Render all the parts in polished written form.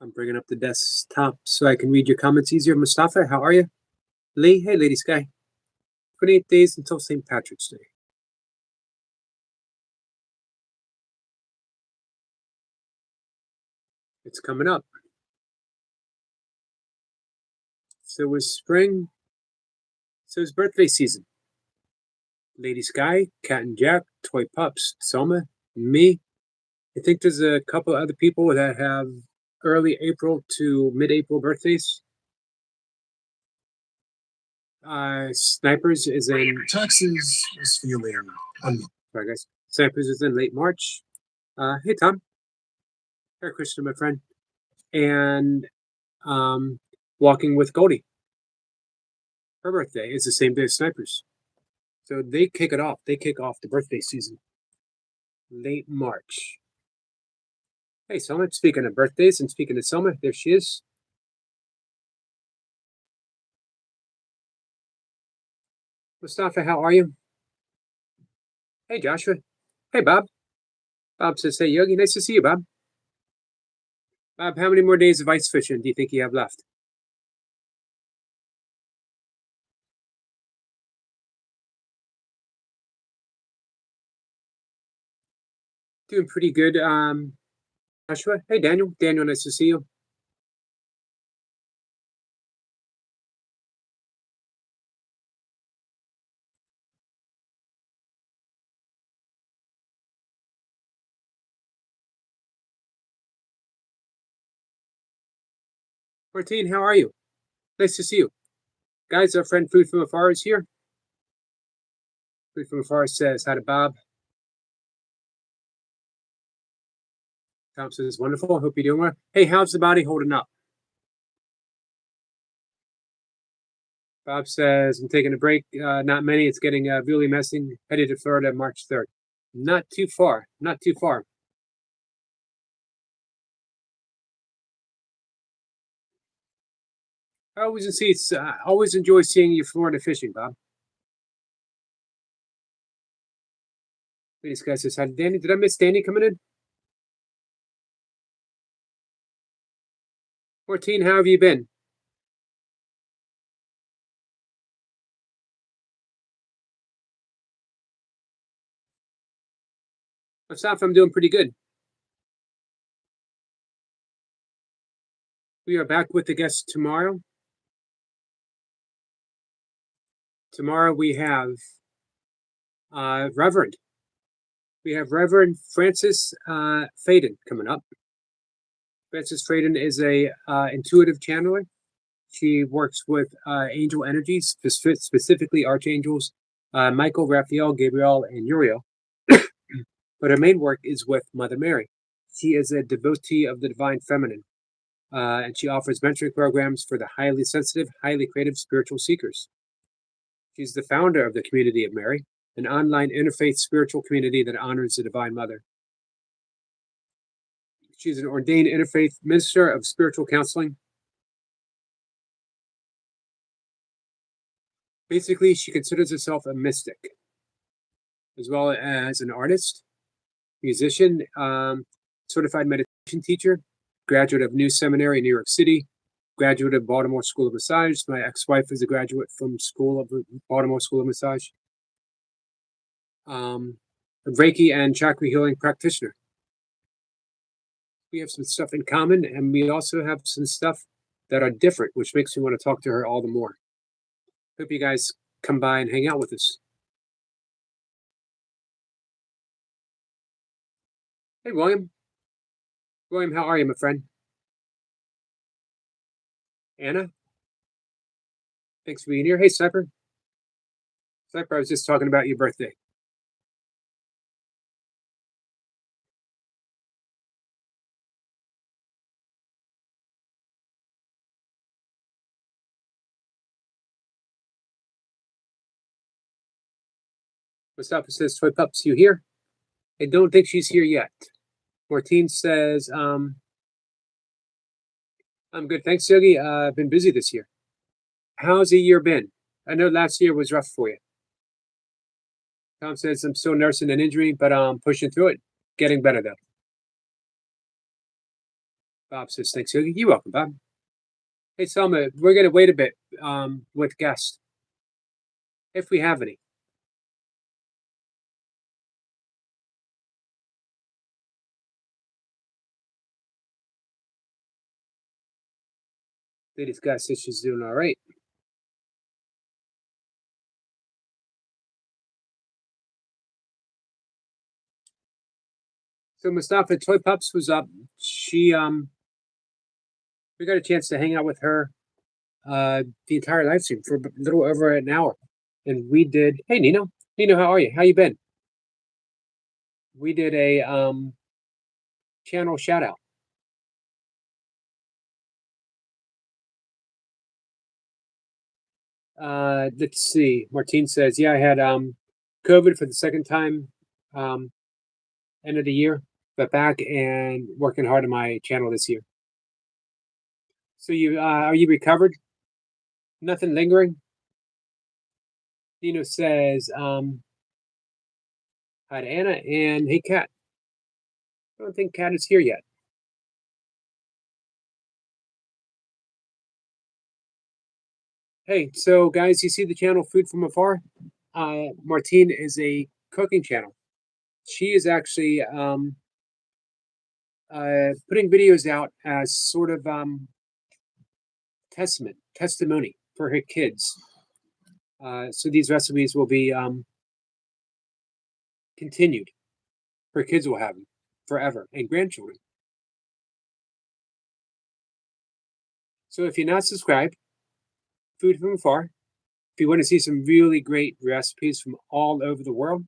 I'm bringing up the desktop so I can read your comments easier. Mustafa, how are you? Lee, hey, Lady Sky. 28 days until St. Patrick's Day. It's coming up. So is spring. So is birthday season. Lady Sky, Cat and Jack, Toy Pups, Selma, me. I think there's a couple other people that have early April to mid-April birthdays. Snipers is in Texas is feeling sorry guys. Snipers is in late March. Hey Tom. Hare Krishna, my friend. And Walking with Goldie. Her birthday is the same day as Snipers. So they kick it off. They kick off the birthday season. Late March. Hey Selma, speaking of birthdays and speaking of Selma, there she is. Mustafa, how are you? Hey Joshua. Hey Bob. Bob says, hey Yogi, nice to see you, Bob. Bob, how many more days of ice fishing do you think you have left? Doing pretty good, Joshua. Hey Daniel. Daniel, nice to see you. Martine, how are you? Nice to see you. Guys, our friend Food from Afar is here. Food from Afar says hi to Bob. Thompson is wonderful. Hope you're doing well. Hey, how's the body holding up? Bob says, I'm taking a break. Not many. It's getting really messy. Headed to Florida March 3rd. Not too far. Not too far. I always enjoy seeing you Florida fishing, Bob. This guy says hi to Danny. Did I miss Danny coming in? 14, how have you been? What's up? I'm doing pretty good. We are back with the guests tomorrow. Tomorrow we have Reverend. We have Reverend Francis Faden coming up. Francis Faden is a intuitive channeler. She works with angel energies, specifically archangels, Michael, Raphael, Gabriel, and Uriel. But her main work is with Mother Mary. She is a devotee of the divine feminine, and she offers mentoring programs for the highly sensitive, highly creative spiritual seekers. She's the founder of the Community of Mary, an online interfaith spiritual community that honors the Divine Mother. She's an ordained interfaith minister of spiritual counseling. Basically, she considers herself a mystic, as well as an artist, musician, certified meditation teacher, graduate of New Seminary in New York City, graduate of Baltimore School of Massage. My ex-wife is a graduate from Baltimore School of Massage. A Reiki and chakra healing practitioner. We have some stuff in common, and we also have some stuff that are different, which makes me want to talk to her all the more. Hope you guys come by and hang out with us. Hey, William. William, how are you, my friend? Anna? Thanks for being here. Hey, Sniper. Sniper, I was just talking about your birthday. Mustafa says, Toy Pups, you here? I don't think she's here yet. Martine says, I'm good. Thanks, Yogi. I've been busy this year. How's the year been? I know last year was rough for you. Tom says, I'm still nursing an injury, but I'm pushing through it. Getting better, though. Bob says, thanks, Yogi. You're welcome, Bob. Hey, Selma, we're going to wait a bit with guests, if we have any. They discuss if she's doing all right. So Mustafa Toy Pups was up. She we got a chance to hang out with her the entire live stream for a little over an hour. And we did hey Nino. Nino, how are you? How you been? We did a channel shout out. Let's see. Martine says, yeah, I had COVID for the second time, end of the year, but back and working hard on my channel this year. So you are you recovered? Nothing lingering? Nino says, hi to Anna and hey Kat. I don't think Kat is here yet. Hey, so guys, you see the channel Food from Afar? Martine is a cooking channel. She is actually putting videos out as sort of testimony for her kids. So these recipes will be continued. Her kids will have them forever, and grandchildren. So if you're not subscribed, Food from Afar, if you want to see some really great recipes from all over the world,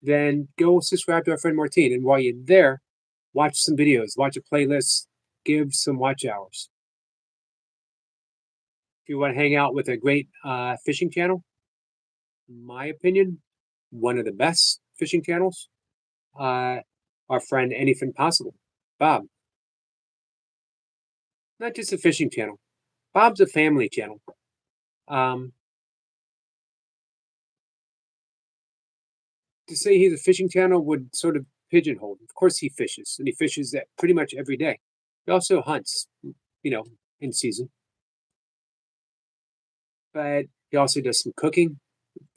then go subscribe to our friend Martine. And while you're there, watch some videos, watch a playlist, give some watch hours. If you want to hang out with a great fishing channel, in my opinion, one of the best fishing channels, our friend Anything Possible, Bob. Not just a fishing channel. Bob's a family channel. To say he's a fishing channel would sort of pigeonhole him. Of course, he fishes, and he fishes that pretty much every day. He also hunts, in season. But he also does some cooking.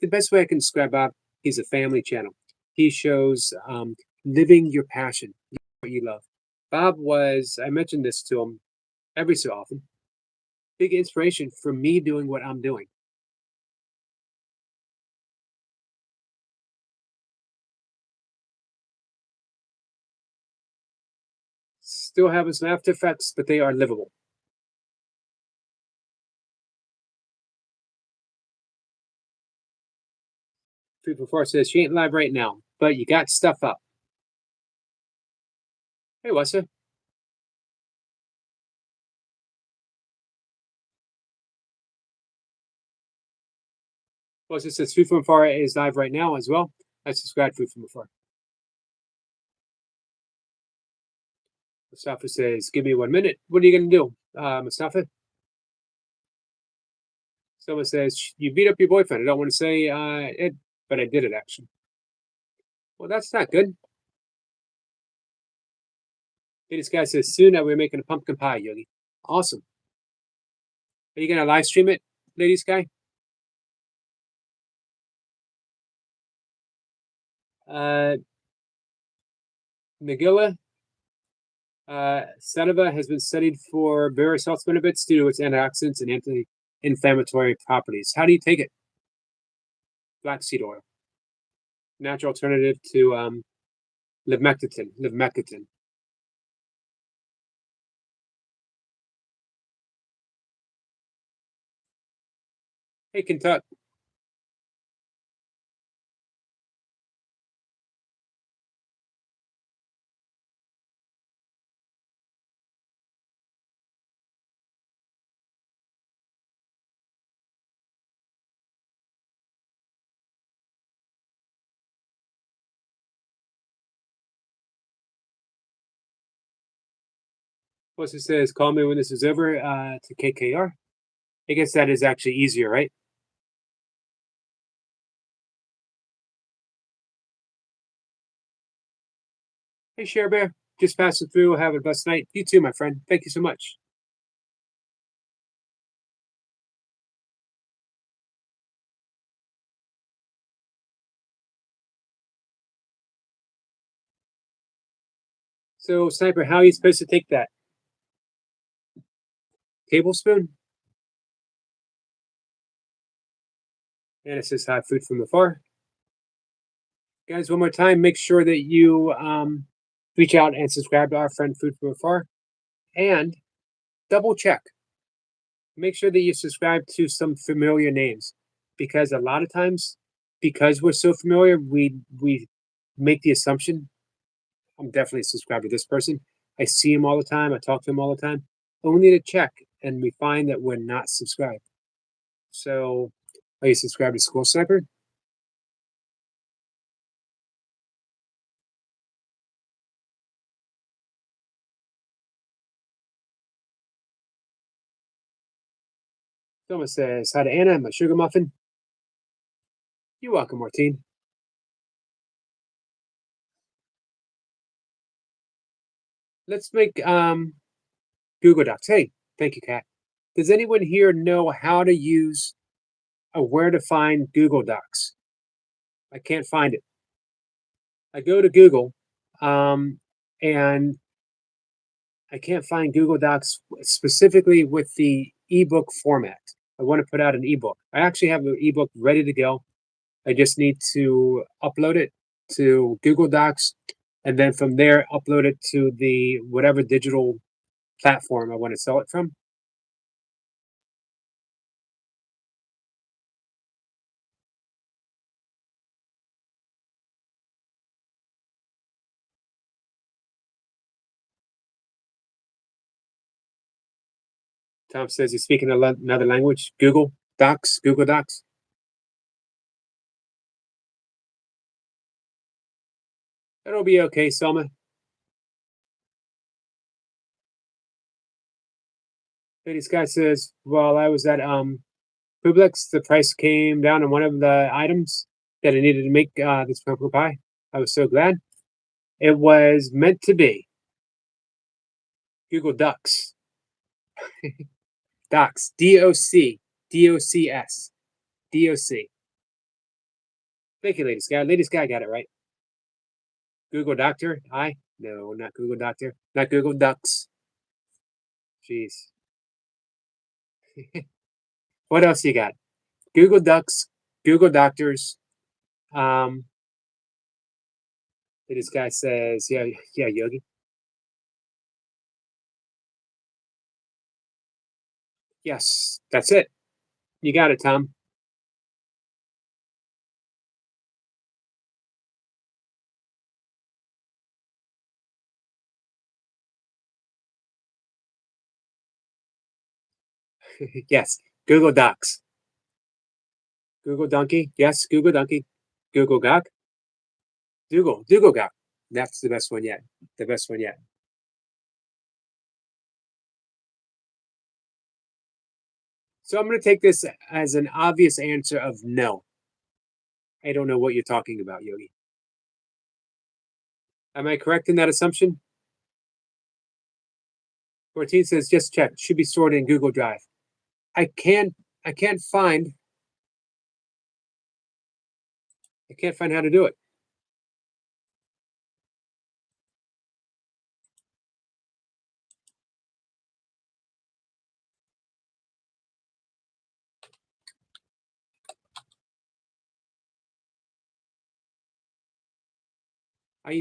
The best way I can describe Bob, he's a family channel. He shows living your passion, what you love. Bob was, I mentioned this to him every so often, big inspiration for me doing what I'm doing. Still having some after effects, but they are livable. Food Before says she ain't live right now, but you got stuff up. Hey, Wessa. Wessa says Food from Afar is live right now as well. I subscribe to Food from Afar. Mustafa says, give me 1 minute. What are you going to do, Mustafa? Someone says, you beat up your boyfriend. I don't want to say it, but I did it actually. Well, that's not good. Hey, this guy says, soon we're making a pumpkin pie, Yogi. Awesome. Are you going to live stream it, ladies guy? Megillah Sativa has been studied for various health benefits due to its antioxidants and anti-inflammatory properties. How do you take it? Flaxseed oil. Natural alternative to limectin. Hey, Kentucky. Plus, it says, call me when this is over to KKR. I guess that is actually easier, right? Hey, Share Bear. Just passing through. Have a blessed night. You too, my friend. Thank you so much. So, Sniper, how are you supposed to take that? Tablespoon? And it says hot food from afar. Guys, one more time, make sure that you reach out and subscribe to our friend Food from Afar and double check. Make sure that you subscribe to some familiar names because a lot of times, because we're so familiar, we make the assumption I'm definitely subscribed to this person. I see him all the time. I talk to him all the time. Only to check, and we find that we're not subscribed. So, are you subscribed to School Sniper? Someone says hi to Anna. I'm a sugar muffin. You're welcome, Martine. Let's make Google Docs. Hey, thank you, Kat. Does anyone here know how to use or where to find Google Docs? I can't find it. I go to Google, and I can't find Google Docs specifically with the ebook format. I want to put out an ebook. I actually have an ebook ready to go. I just need to upload it to Google Docs, and then from there upload it to the whatever digital platform I want to sell it from. Tom says he's speaking another language. Google Docs, Google Docs. That'll be okay, Selma. And this guy says, "While I was at Publix, the price came down on one of the items that I needed to make this pumpkin pie. I was so glad. It was meant to be. Google Ducks. Docs. DOC. DOCS. DOC. Thank you, Lady Sky. Lady Sky got it right. Google Doctor. I? No, not Google Doctor. Not Google Ducks. Jeez. What else you got? Google Ducks. Google Doctors. Um, this guy says, yeah, yeah, Yogi. Yes, that's it. You got it, Tom. Yes, Google Docs. Google Donkey. Yes, Google Donkey. Google Gok. Google Gok. That's the best one yet. The best one yet. So I'm going to take this as an obvious answer of no. I don't know what you're talking about, Yogi. Am I correct in that assumption? 14 says just check. Should be stored in Google Drive. I can't. I can't find. I can't find how to do it.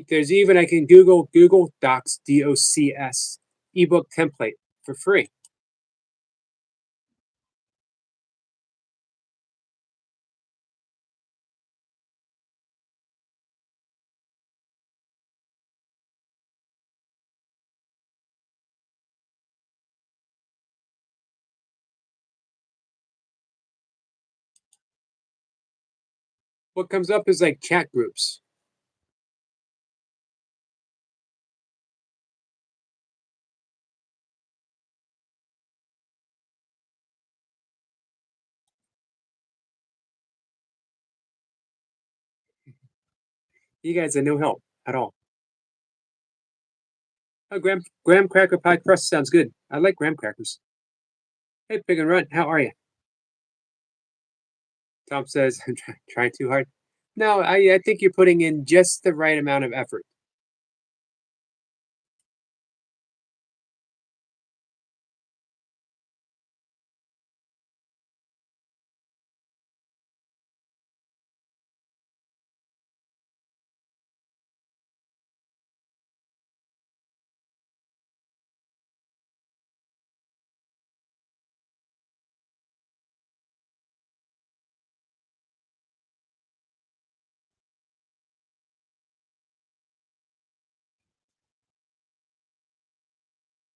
There's even I can Google Docs DOCS ebook template for free. What comes up is like chat groups. You guys are no help at all. Oh, graham cracker pie crust sounds good. I like graham crackers. Hey, Pig and Runt, how are you? Tom says, I'm trying too hard. No, I think you're putting in just the right amount of effort.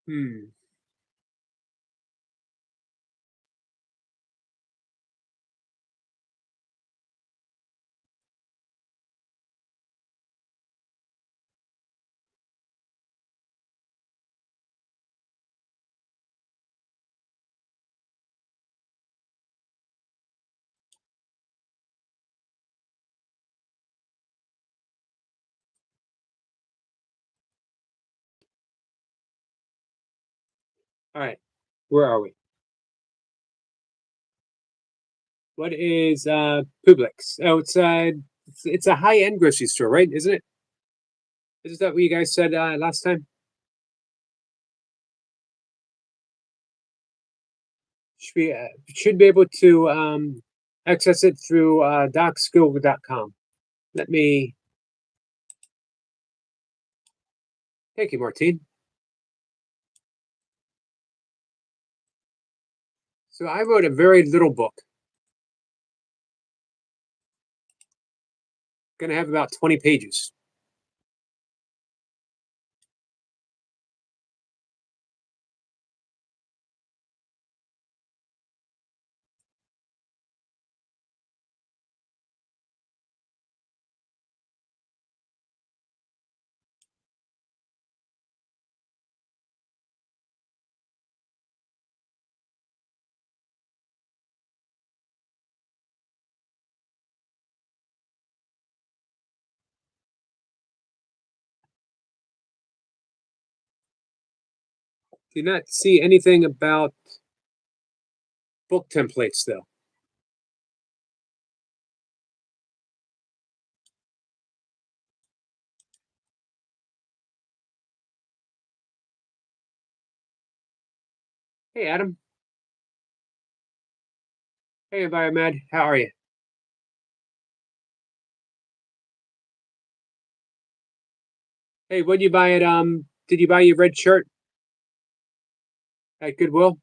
Hmm. All right. Where are we? What is Publix? Oh, it's a high end grocery store, right? Isn't it? Is that what you guys said last time? Should be able to access it through docsgoogle.com. Let me thank you, Martine. So I wrote a very little book. Going to have about 20 pages. Do not see anything about book templates though. Hey, Adam. Hey, Biomed. How are you? Hey, what did you buy at Did you buy your red shirt at Goodwill?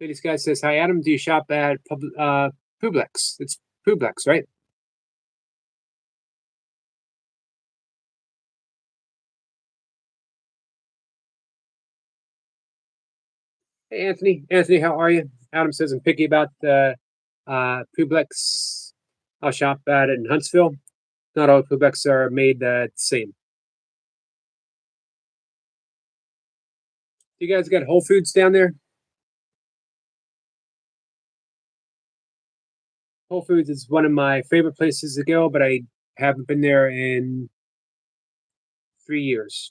This guy says, "Hi, Adam. Do you shop at Publix? It's Publix, right?" Hey, Anthony. Anthony, how are you? Adam says, "I'm picky about the Publix. I'll shop at it in Huntsville. Not all Publix are made the same." You guys got Whole Foods down there? Whole Foods is one of my favorite places to go, but I haven't been there in 3 years.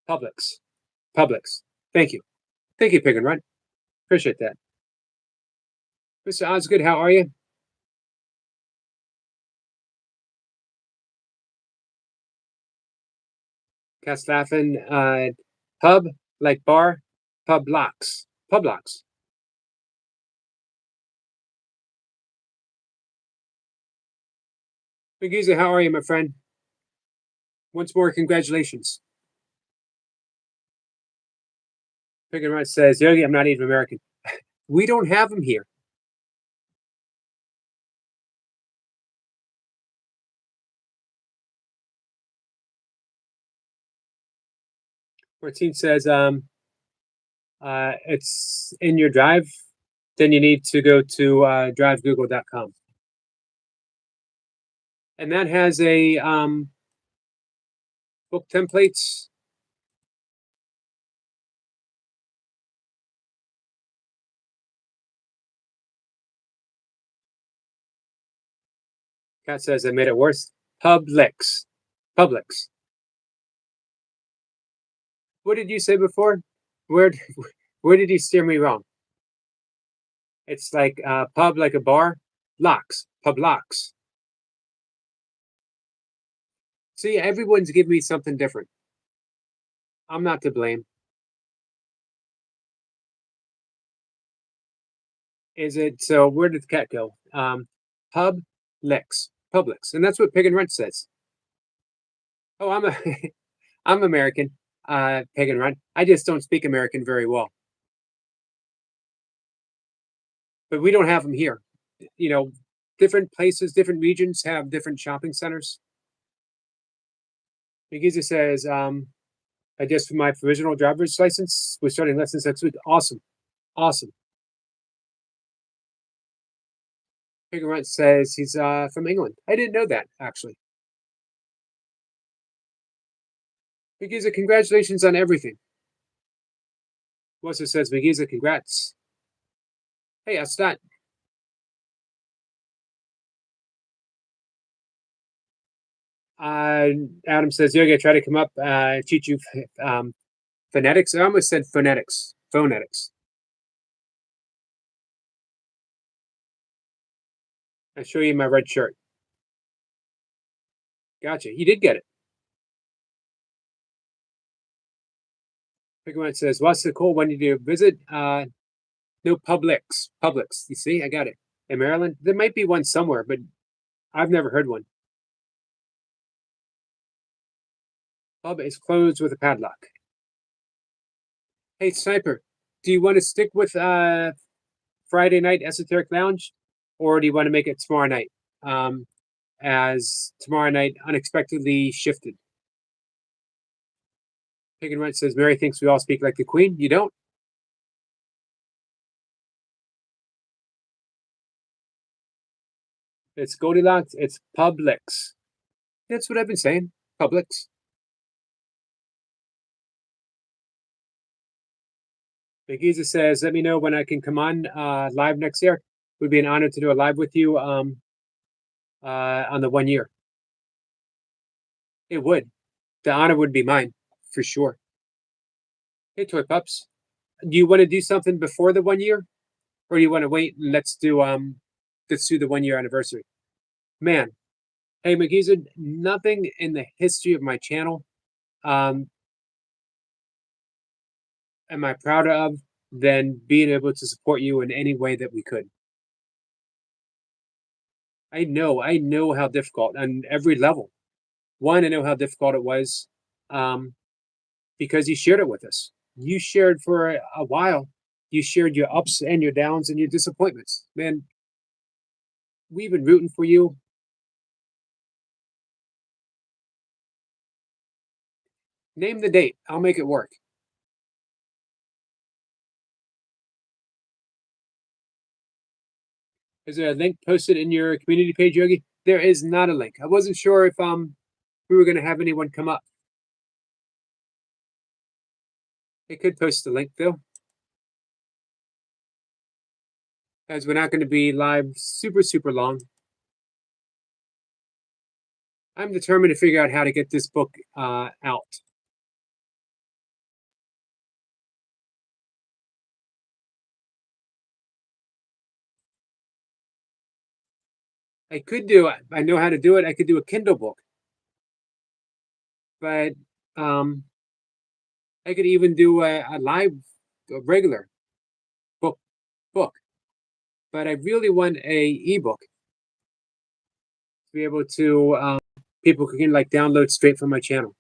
Publix. Publix. Thank you. Thank you, Pig and Run. Appreciate that. Mr. Osgood, how are you? Castlaffen, pub, like bar, pub locks. Pub locks. McGeezer, how are you, my friend? Once more, congratulations. Pig and Run says, Yogi, I'm not even American. We don't have them here. Martine says, it's in your drive. Then you need to go to drivegoogle.com. And that has a book templates. Kat says I made it worse. Publix. Publix. What did you say before? Where where did you steer me wrong? It's like pub, like a bar. Locks. Pub locks. See, everyone's giving me something different. I'm not to blame. Is it so? Where did the cat go? Publix. Publix, and that's what Pig and Rent says. Oh, I'm a I'm American. Pig and Rent. I just don't speak American very well, but we don't have them here. You know, different places, different regions have different shopping centers. Because it says, I just for my provisional driver's license, we're starting lessons next week. Awesome, awesome. Pig and Rent says he's from England. I didn't know that actually. Megiza, congratulations on everything. Also says, Megiza, congrats. Hey, that's that. Adam says, Yogi, try to come up, teach you phonetics. I almost said phonetics. Phonetics. I'll show you my red shirt. Gotcha. You did get it. Pig says, what's the call when you do visit? No, Publix. Publix. You see, I got it. In Maryland, there might be one somewhere, but I've never heard one. Pub is closed with a padlock. Hey, Sniper, do you want to stick with Friday night Esoteric Lounge, or do you want to make it tomorrow night? As tomorrow night unexpectedly shifted. Pig and Rent says, Mary thinks we all speak like the Queen. You don't? It's Goldilocks. It's Publix. That's what I've been saying. Publix. Megiza says, let me know when I can come on live next year. It would be an honor to do a live with you on the 1 year. It would. The honor would be mine, for sure. Hey, Toy Pups. Do you want to do something before the 1 year? Or do you want to wait and let's do the 1 year anniversary? Man. Hey, Megiza, nothing in the history of my channel am I prouder of than being able to support you in any way that we could. I know how difficult on every level. One, I know how difficult it was because you shared it with us. You shared for a while. You shared your ups and your downs and your disappointments. Man, we've been rooting for you. Name the date. I'll make it work. Is there a link posted in your community page, Yogi? There is not a link. I wasn't sure if we were going to have anyone come up. They could post the link though, as we're not going to be live super long. I'm determined to figure out how to get this book out. I could do it. I know how to do it. I could do a Kindle book, but I could even do a live, a regular book. But I really want a ebook to be able to people can like download straight from my channel.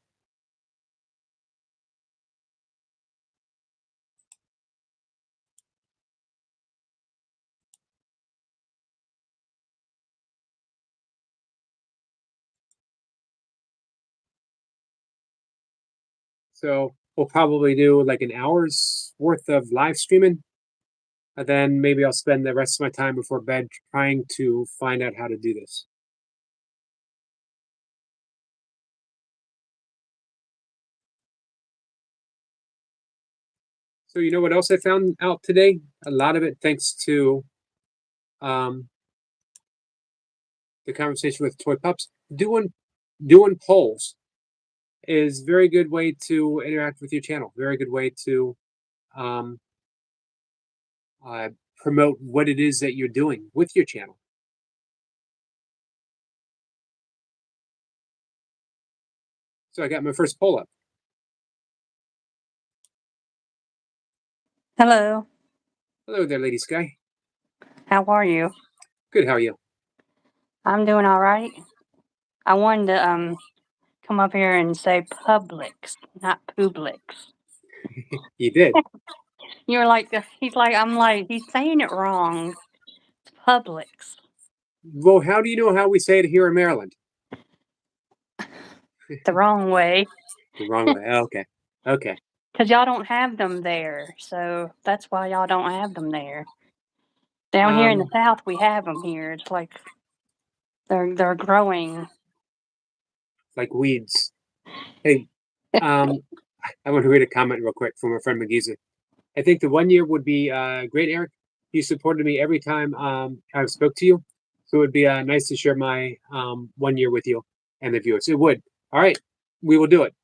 So we'll probably do like an hour's worth of live streaming. And then maybe I'll spend the rest of my time before bed trying to find out how to do this. So you know what else I found out today? A lot of it thanks to the conversation with Toy Pups. Doing doing polls is a very good way to interact with your channel. Very good way to um, uh, promote what it is that you're doing with your channel. So I got my first poll up. Hello, Hello there, Lady Sky. how are you? Good. How are you? I'm doing all right. I wanted to come up here and say Publix, not Publix. You did. You're like he's like I'm like he's saying it wrong. It's Publix. Well, how do you know how we say it here in Maryland? The wrong way. The wrong way. Okay. Okay. Cause y'all don't have them there, so that's why y'all don't have them there. Down here in the South, we have them here. It's like they're growing. Like weeds. Hey, um, I want to read a comment real quick from our friend McGeezer. I think the 1 year would be great, Eric. You supported me every time I spoke to you, so it would be nice to share my 1 year with you and the viewers. It would. All right, we will do it.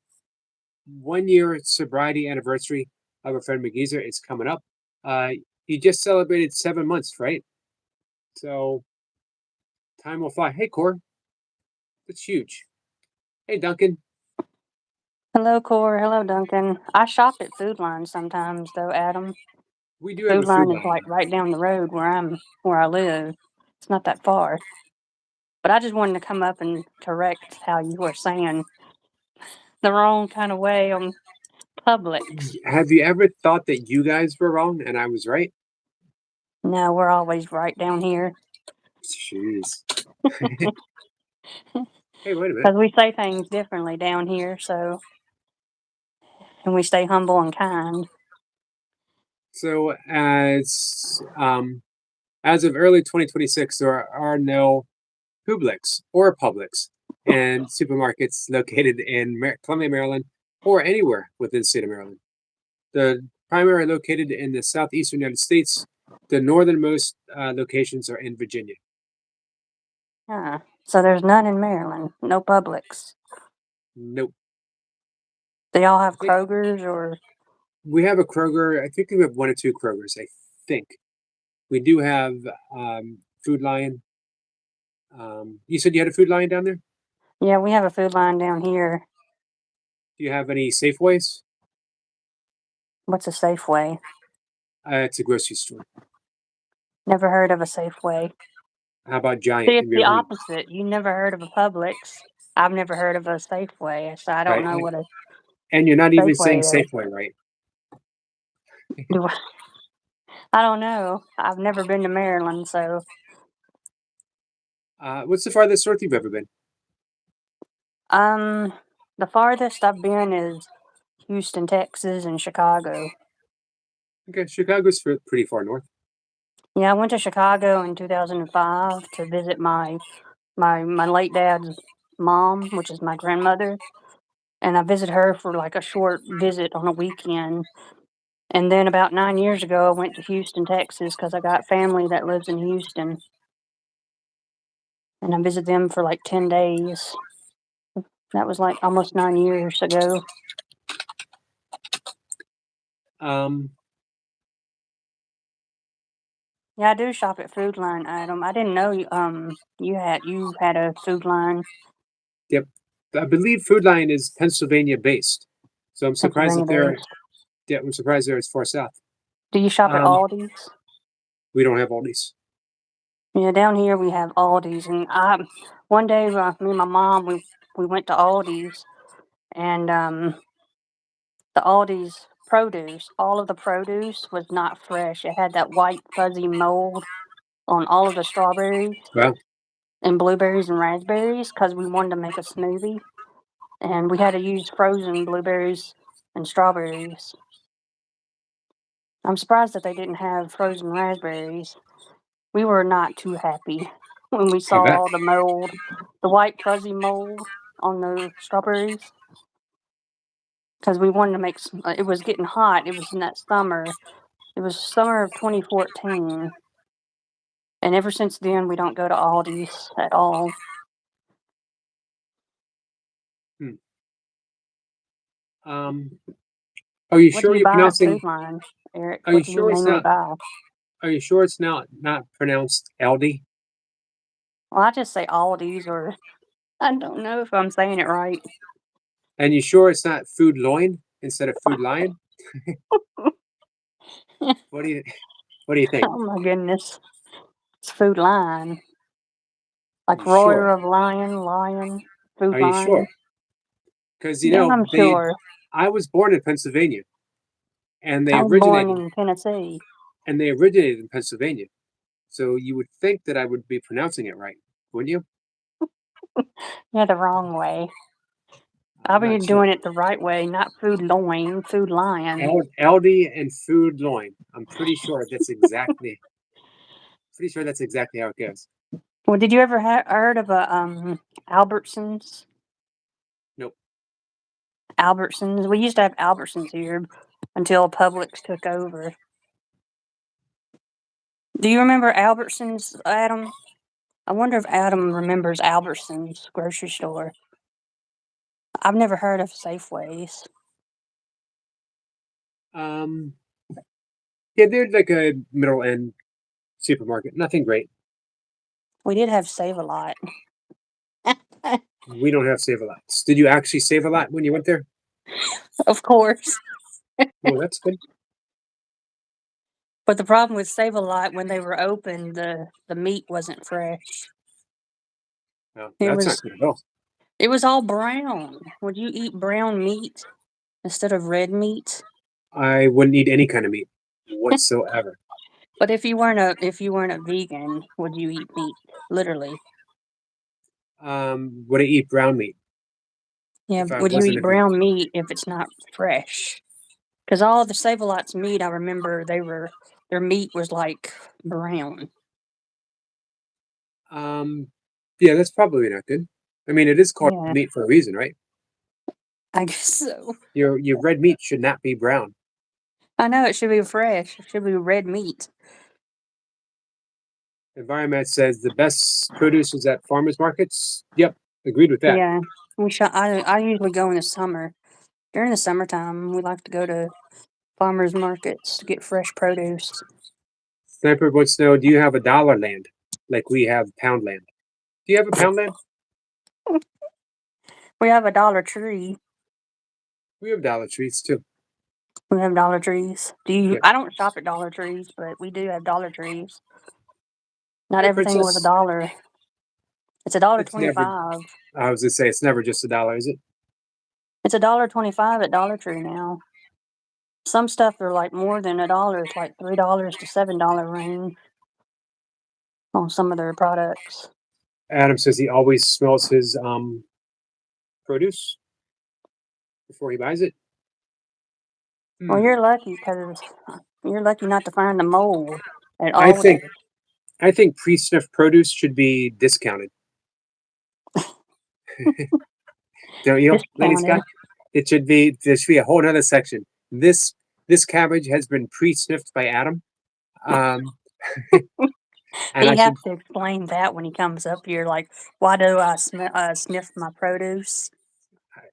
1 year sobriety anniversary of our friend McGeezer is coming up. He just celebrated 7 months, right? So time will fly. Hey, Core, that's huge. Hey, Duncan. Hello, Core. Hello, Duncan. I shop at Food Line sometimes, though, Adam. We do have Food a food Line is line. like right down the road where I live. It's not that far. But I just wanted to come up and correct how you were saying the wrong kind of way on Publix. Have you ever thought that you guys were wrong and I was right? No, we're always right down here Jeez. Hey, wait a minute. because we say things differently down here. So, and we stay humble and kind. So as of early 2026, there are no Publix or Publix and supermarkets located in Columbia, Maryland, or anywhere within the state of Maryland. The primary located in the southeastern United States. The northernmost locations are in Virginia. So there's none in Maryland. No Publix. Nope. They all have I think Kroger's or we have a Kroger. I think we have one or two Krogers. I think we do have Food Lion. You said you had a Food Lion down there. yeah, we have a Food Line down here. Do you have any Safeways? What's a Safeway? It's a grocery store. Never heard of a Safeway. How about See, Giant? it's Have you the ever opposite. You never heard of a Publix. I've never heard of a Safeway, so I don't right? know what a And you're not even saying Safeway is. Safeway, right? Do I don't know. I've never been to Maryland, so What's the farthest north you've ever been? um, the farthest I've been is Houston, Texas, and Chicago. Okay, Chicago's pretty far north. Yeah, I went to Chicago in 2005 to visit my late dad's mom, which is my grandmother, and I visited her for like a short visit on a weekend. And then about 9 years ago, I went to Houston, Texas, because I got family that lives in Houston, and I visited them for like 10 days. That was like almost 9 years ago. Um, Yeah, I do shop at Food Line, Adam. I didn't know you had a Food Line, yep. I believe Food Lion is Pennsylvania based, so I'm surprised Pennsylvania that they're. based. Yeah, I'm surprised they're as far south. Do you shop at Um, Aldi's? we don't have all these. Yeah, down here we have Aldi's, and one day me and my mom we went to Aldi's, and the Aldi's produce, all of the produce was not fresh. It had that white fuzzy mold on all of the strawberries Well, and blueberries and raspberries because we wanted to make a smoothie, and we had to use frozen blueberries and strawberries. I'm surprised that they didn't have frozen raspberries. We were not too happy when we I saw bet. all the mold, the white fuzzy mold on the strawberries, because we wanted to make. It was getting hot. It was in that summer. It was summer of 2014, and ever since then we don't go to Aldi's at all. Um, are you What do sure you you're buy at pronouncing? Food Line, Eric? Are you What do you sure it's mainly not? buy? Are you sure it's not pronounced Aldi? Well, I just say Aldi's, or I don't know if I'm saying it right. And you sure it's not Food Loin instead of Food Lion? What do you What do you think? Oh my goodness. It's Food Line. Are Like you sure? Royer of Lion, Food Are you sure? Line. Because Yeah, I'm they. sure. I was born in Pennsylvania, and I was born in Tennessee. they originated in Pennsylvania. So you would think that I would be pronouncing it right, wouldn't you? Yeah, the wrong way. I'll I'm be not sure. doing it the right way, not Food Loin, Food Lion. Aldi and Food Loin. I'm pretty sure that's exactly how it goes. Well, did you ever heard of a Albertsons? Nope. Albertsons. We used to have Albertsons here until Publix took over. Do you remember Albertsons, Adam? I wonder if Adam remembers Albertsons grocery store. I've never heard of Safeways. Um, yeah, they're like a middle end supermarket. Nothing great. We did have Save a Lot. We don't have Save a Lots. Did you actually save a lot when you went there? Of course. Oh, that's good. But the problem with Save a Lot, when they were open, the meat wasn't fresh. Oh, It that's not was good at all. it was all brown. Would you eat brown meat instead of red meat? I wouldn't eat any kind of meat whatsoever. But if you weren't a vegan, would you eat meat? Literally. Would I eat brown meat Yeah, if I would you wasn't eat a vegan? brown meat if it's not fresh? Because all the Save-A-Lot's meat, I remember their meat was like brown. Yeah, that's probably not good. I mean, it is called Yeah, meat for a reason, right? I guess so. Your red meat should not be brown. I know it should be fresh. It should be red meat. Environment says the best produce is at farmers markets. Yep, agreed with that. Yeah, I usually go in the summer. During the summertime, we like to go to farmers markets to get fresh produce. Sniper wants to know, do you have a dollar land like we have pound land? Do you have a pound land? We have a Dollar Tree. We have Dollar Trees too. We have Dollar Trees. Do you? Yep. I don't shop at Dollar Trees, but we do have Dollar Trees. Not Hey, everything was a Princess. dollar. It's a dollar It's never. $1.25. I was gonna say it's never just a dollar, is it? It's a $1.25 at Dollar Tree now. Some stuff are like more than a dollar. It's like $3 to $7 range on some of their products. Adam says he always smells his produce before he buys it. Well, Hmm. you're lucky because you're lucky not to find the mold at I think Aldi. I think pre-sniffed produce should be discounted. Don't you, Lady Discounted. Scott? It should be. There should be a whole other section. This cabbage has been pre-sniffed by Adam, um, and I He has should. to explain that when he comes up here. Like, why do I sniff my produce?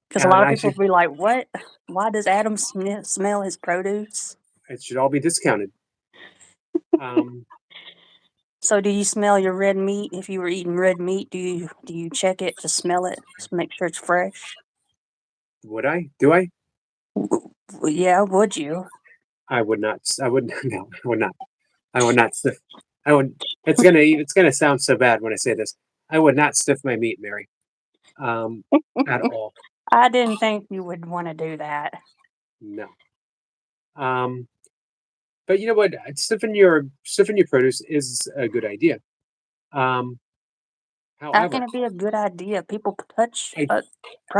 Because a And lot of I people should. be like, "What? Why does Adam smell his produce?" It should all be discounted. Um, So, do you smell your red meat? If you were eating red meat, do you check it to smell it to make sure it's fresh? would I? Do I? Yeah, would you? I would not. I would no. I would not. I would not sniff. I would. It's gonna sound so bad when I say this. I would not sniff my meat, Mary. Um, at all. I didn't think you would want to do that. No. Um, but you know what? Sniffing your produce is a good idea. Um, How however, can it be a good idea? People touch I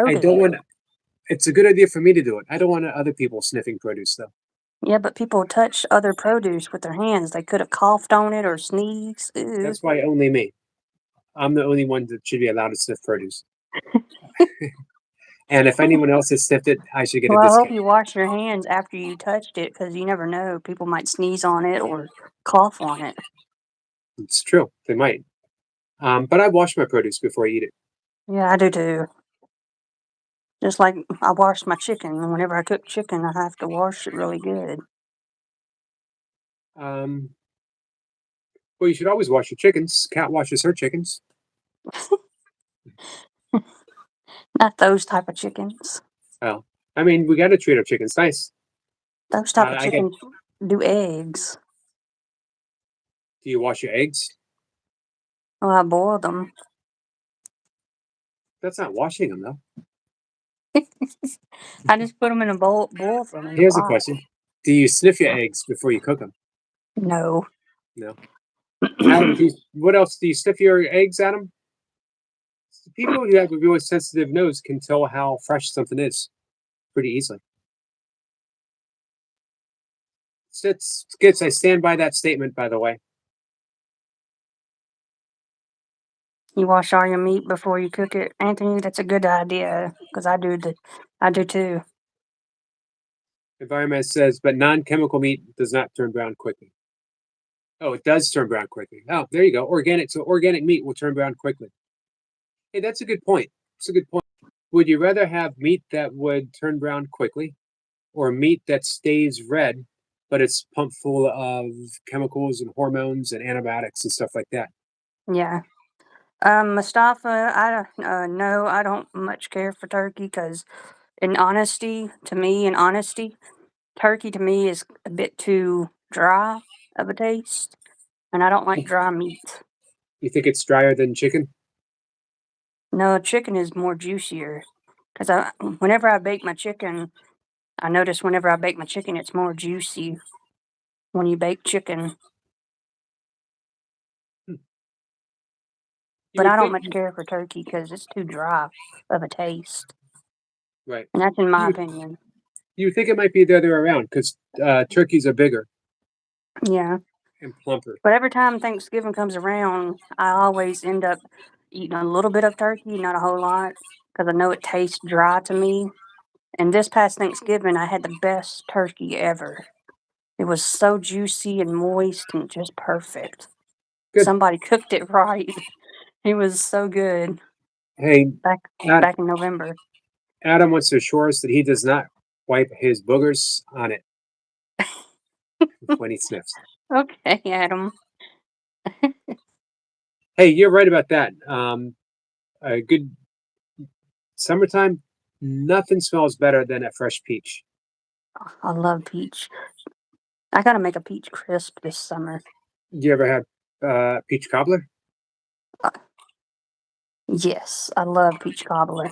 I produce. don't want. It's a good idea for me to do it. I don't want other people sniffing produce though. Yeah, but people touch other produce with their hands. They could have coughed on it or sneezed. Ew. That's why only me. I'm the only one that should be allowed to sniff produce. And if anyone else has sniffed it, I should get a Well, I hope discount. you wash your hands after you touched it because you never know. People might sneeze on it or cough on it. It's true. They might. But I wash my produce before I eat it. Yeah, I do too. Just like I wash my chicken. Whenever I cook chicken, I have to wash it really good. Well, you should always wash your chickens. Cat washes her chickens. Not those type of chickens. Well, I mean, we got to treat our chickens nice. Those type of I get. chickens do eggs. Do you wash your eggs? Well, I boil them. That's not washing them, though. I just put them in a boil them in the Here's a pot. question: do you sniff your eggs before you cook them? No. No. Adam, what else? Do you sniff your eggs, Adam? People who have a really sensitive nose can tell how fresh something is pretty easily. Skits, I stand by that statement, by the way. You wash all your meat before you cook it, Anthony. That's a good idea because I do too. Environment says, but non-chemical meat does not turn brown quickly. Oh, it does turn brown quickly. Oh, there you go. Organic. So organic meat will turn brown quickly. Hey, that's a good point. That's a good point. Would you rather have meat that would turn brown quickly, or meat that stays red, but it's pumped full of chemicals and hormones and antibiotics and stuff like that? Yeah. Mustafa, no, I don't much care for turkey because, in honesty, turkey to me is a bit too dry of a taste, and I don't like dry meat. You think it's drier than chicken? No, chicken is more juicier because whenever I bake my chicken, I notice whenever I bake my chicken, it's more juicy when you bake chicken. Hmm. You But I would don't think, much care for turkey because it's too dry of a taste, right? and that's in my You would, opinion. you would think it might be the other way around because turkeys are bigger Yeah. and plumper. But every time Thanksgiving comes around, I always end up eating a little bit of turkey, not a whole lot, because I know it tastes dry to me. And this past Thanksgiving, I had the best turkey ever. It was so juicy and moist and just perfect. Good. Somebody cooked it right. It was so good Hey, back Ad, back in November. Adam wants to assure us that he does not wipe his boogers on it when he sniffs. Okay, Adam. Hey, you're right about that. A good summertime, nothing smells better than a fresh peach. I love peach. I gotta make a peach crisp this summer. You ever have peach cobbler? Uh, yes, I love peach cobbler.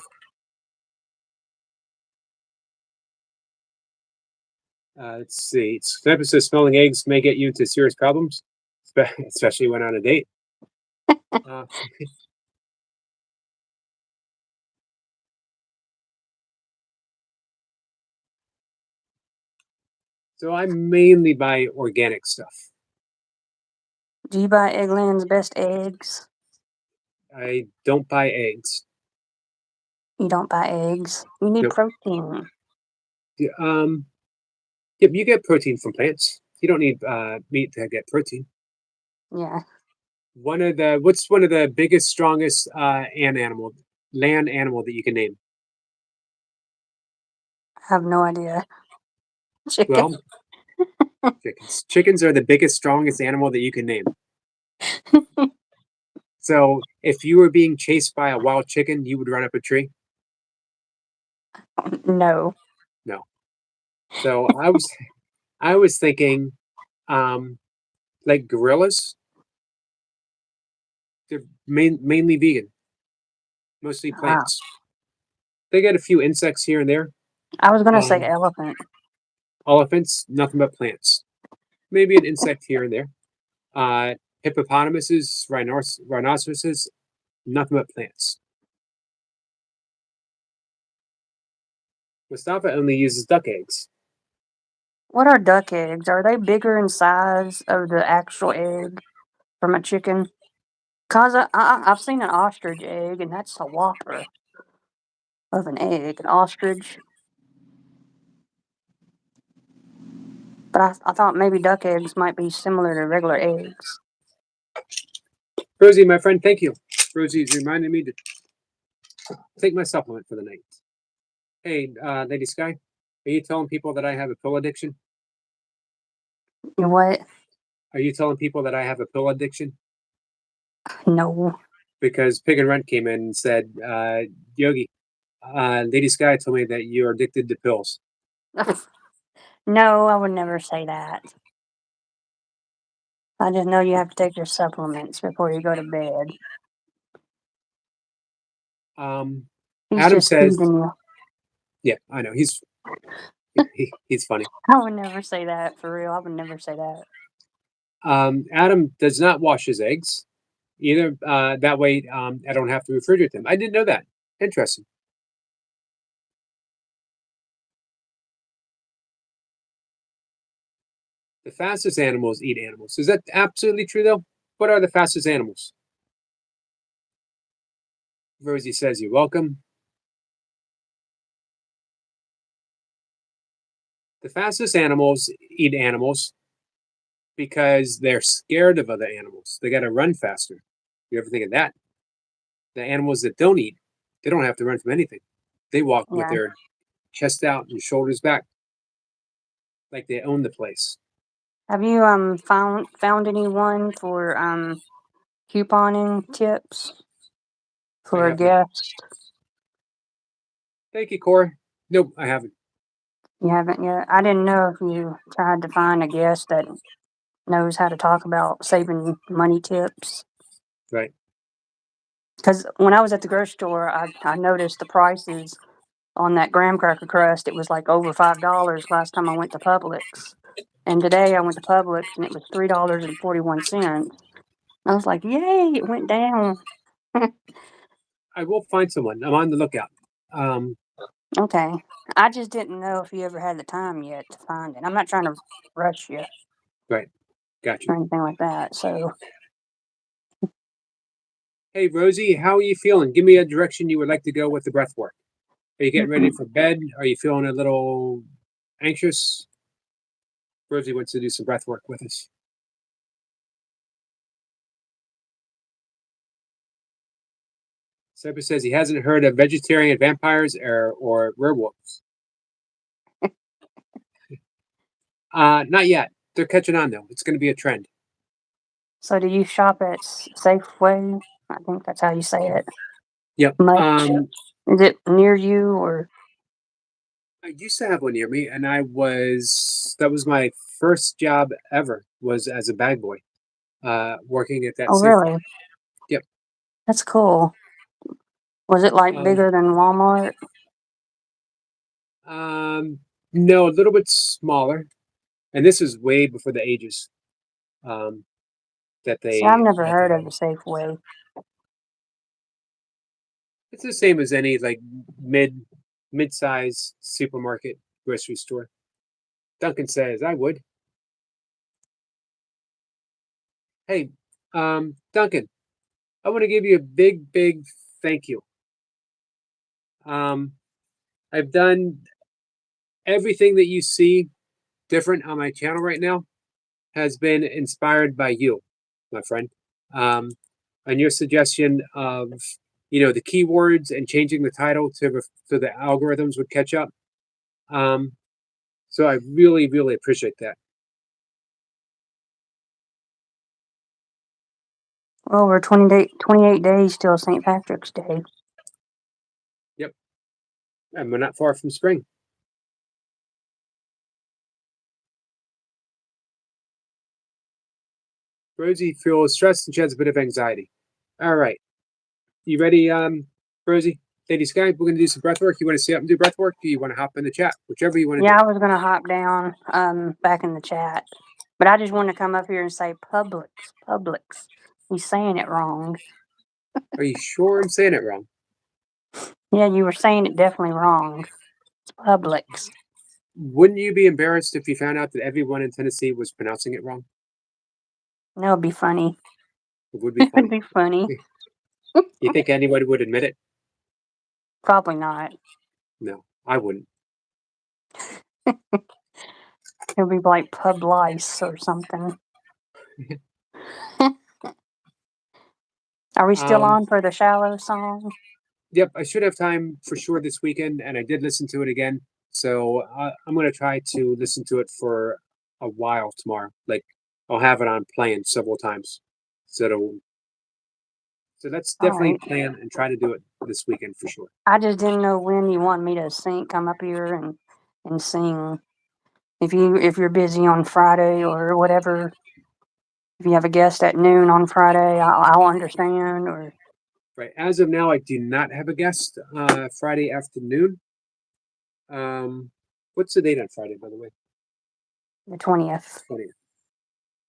Let's see. Snapper says smelling eggs may get you into serious problems, especially when on a date. Uh, so I mainly buy organic stuff. Do you buy Eggland's Best Eggs? I don't buy eggs. You don't buy eggs. You need Nope. protein. Yeah, yep, you get protein from plants. You don't need meat to get protein. Yeah, What's one of the biggest, strongest land animal that you can name? I have no idea. Chicken. Well, chickens. Chickens are the biggest, strongest animal that you can name. So if you were being chased by a wild chicken, you would run up a tree? No. No. So I was thinking, um, like gorillas, they're mainly vegan, mostly Ah, plants. They get a few insects here and there. I was gonna say Um, elephant. Elephants, nothing but plants. Maybe an insect here and there. Uh, Hippopotamuses, rhinoceroses, nothing but plants. Mustafa only uses duck eggs. What are duck eggs? Are they bigger in size of the actual egg from a chicken? Cause I've seen an ostrich egg, and that's a whopper of an egg, an ostrich. But I thought maybe duck eggs might be similar to regular eggs. Rosie, my friend, thank you. Rosie's reminded me to take my supplement for the night. Hey, Lady Sky, are you telling people that I have a pill addiction? You what? Are you telling people that I have a pill addiction? No. Because Pig and Rent came in and said, Yogi, Lady Sky told me that you're addicted to pills. No, I would never say that. I just know you have to take your supplements before you go to bed. He's Adam just says, teasing you. yeah, I know he's funny. I would never say that for real. I would never say that. Adam does not wash his eggs either. That way, I don't have to refrigerate them. I didn't know that. Interesting. The fastest animals eat animals. Is that absolutely true, though? What are the fastest animals? Rosie says, you're welcome. The fastest animals eat animals because they're scared of other animals. They got to run faster. You ever think of that? The animals that don't eat, they don't have to run from anything. They walk with Yeah. their chest out and shoulders back, like they own the place. Have you found anyone for couponing tips for a have not. guest? Thank you, Cora. Nope, I haven't. You haven't yet? I didn't know if you tried to find a guest that knows how to talk about saving money tips. Right. Because when I was at the grocery store, I noticed the prices on that graham cracker crust. It was like over $5 last time I went to Publix. And today I went to Publix and it was $3.41. I was like, yay, it went down. I will find someone. I'm on the lookout. Okay. I just didn't know if you ever had the time yet to find it. I'm not trying to rush you Right. Got or you. anything like that. So, Hey, Rosie, how are you feeling? Give me a direction you would like to go with the breath work. Are you getting ready for bed? Are you feeling a little anxious? Rosie wants to do some breath work with us. Cyber says he hasn't heard of vegetarian vampires or werewolves. Not yet. They're catching on though. It's going to be a trend. so do you shop at Safeway? I think that's how you say it. Yep. Much? Is it near you or? I used to have one near me, and that was my first job ever was as a bag boy, working at that Oh, Safeway. really? Yep. That's cool. Was it like Um, bigger than Walmart? um, no, a little bit smaller, and this is way before the ages um, that See, I've they never that they heard of have. the Safeway. It's the same as any like mid-size supermarket grocery store. Duncan says I would. Hey, Duncan, I want to give you a big thank you. Um, I've done everything that you see different on my channel right now has been inspired by you, my friend. And your suggestion of the keywords and changing the title so the algorithms would catch up. So I really appreciate that. Well, we're 28 days till St. Patrick's Day. Yep, and we're not far from spring. Rosie feels stressed and she has a bit of anxiety. All right, you ready, Rosie? Lady Sky, we're going to do some breath work. You want to stay up and do breath work? Or you want to hop in the chat? Whichever you want to do. Yeah, I was gonna hop down back in the chat, but I just want to come up here and say Publix. He's saying it wrong. Are you sure I'm saying it wrong? Yeah, you were saying it definitely wrong. It's Publix. Wouldn't you be embarrassed if you found out that everyone in Tennessee was pronouncing it wrong? That would be funny. It would be It would funny. be funny. You think anybody would admit it? Probably not. No, I wouldn't. It would be like Pub Lice or something. Are we still Um, on for the Shallow song? Yep, I should have time for sure this weekend, and I did listen to it again. So I'm gonna try to listen to it for a while tomorrow. Like I'll have it on playing several times. So so let's All definitely right. plan and try to do it this weekend for sure. I just didn't know when you want me to sing, come up here and sing. If you're busy on Friday or whatever, if you have a guest at noon on Friday, I'll understand. Or Right. As of now, I do not have a guest Friday afternoon. What's the date on Friday, by the way? the 20th. 20th.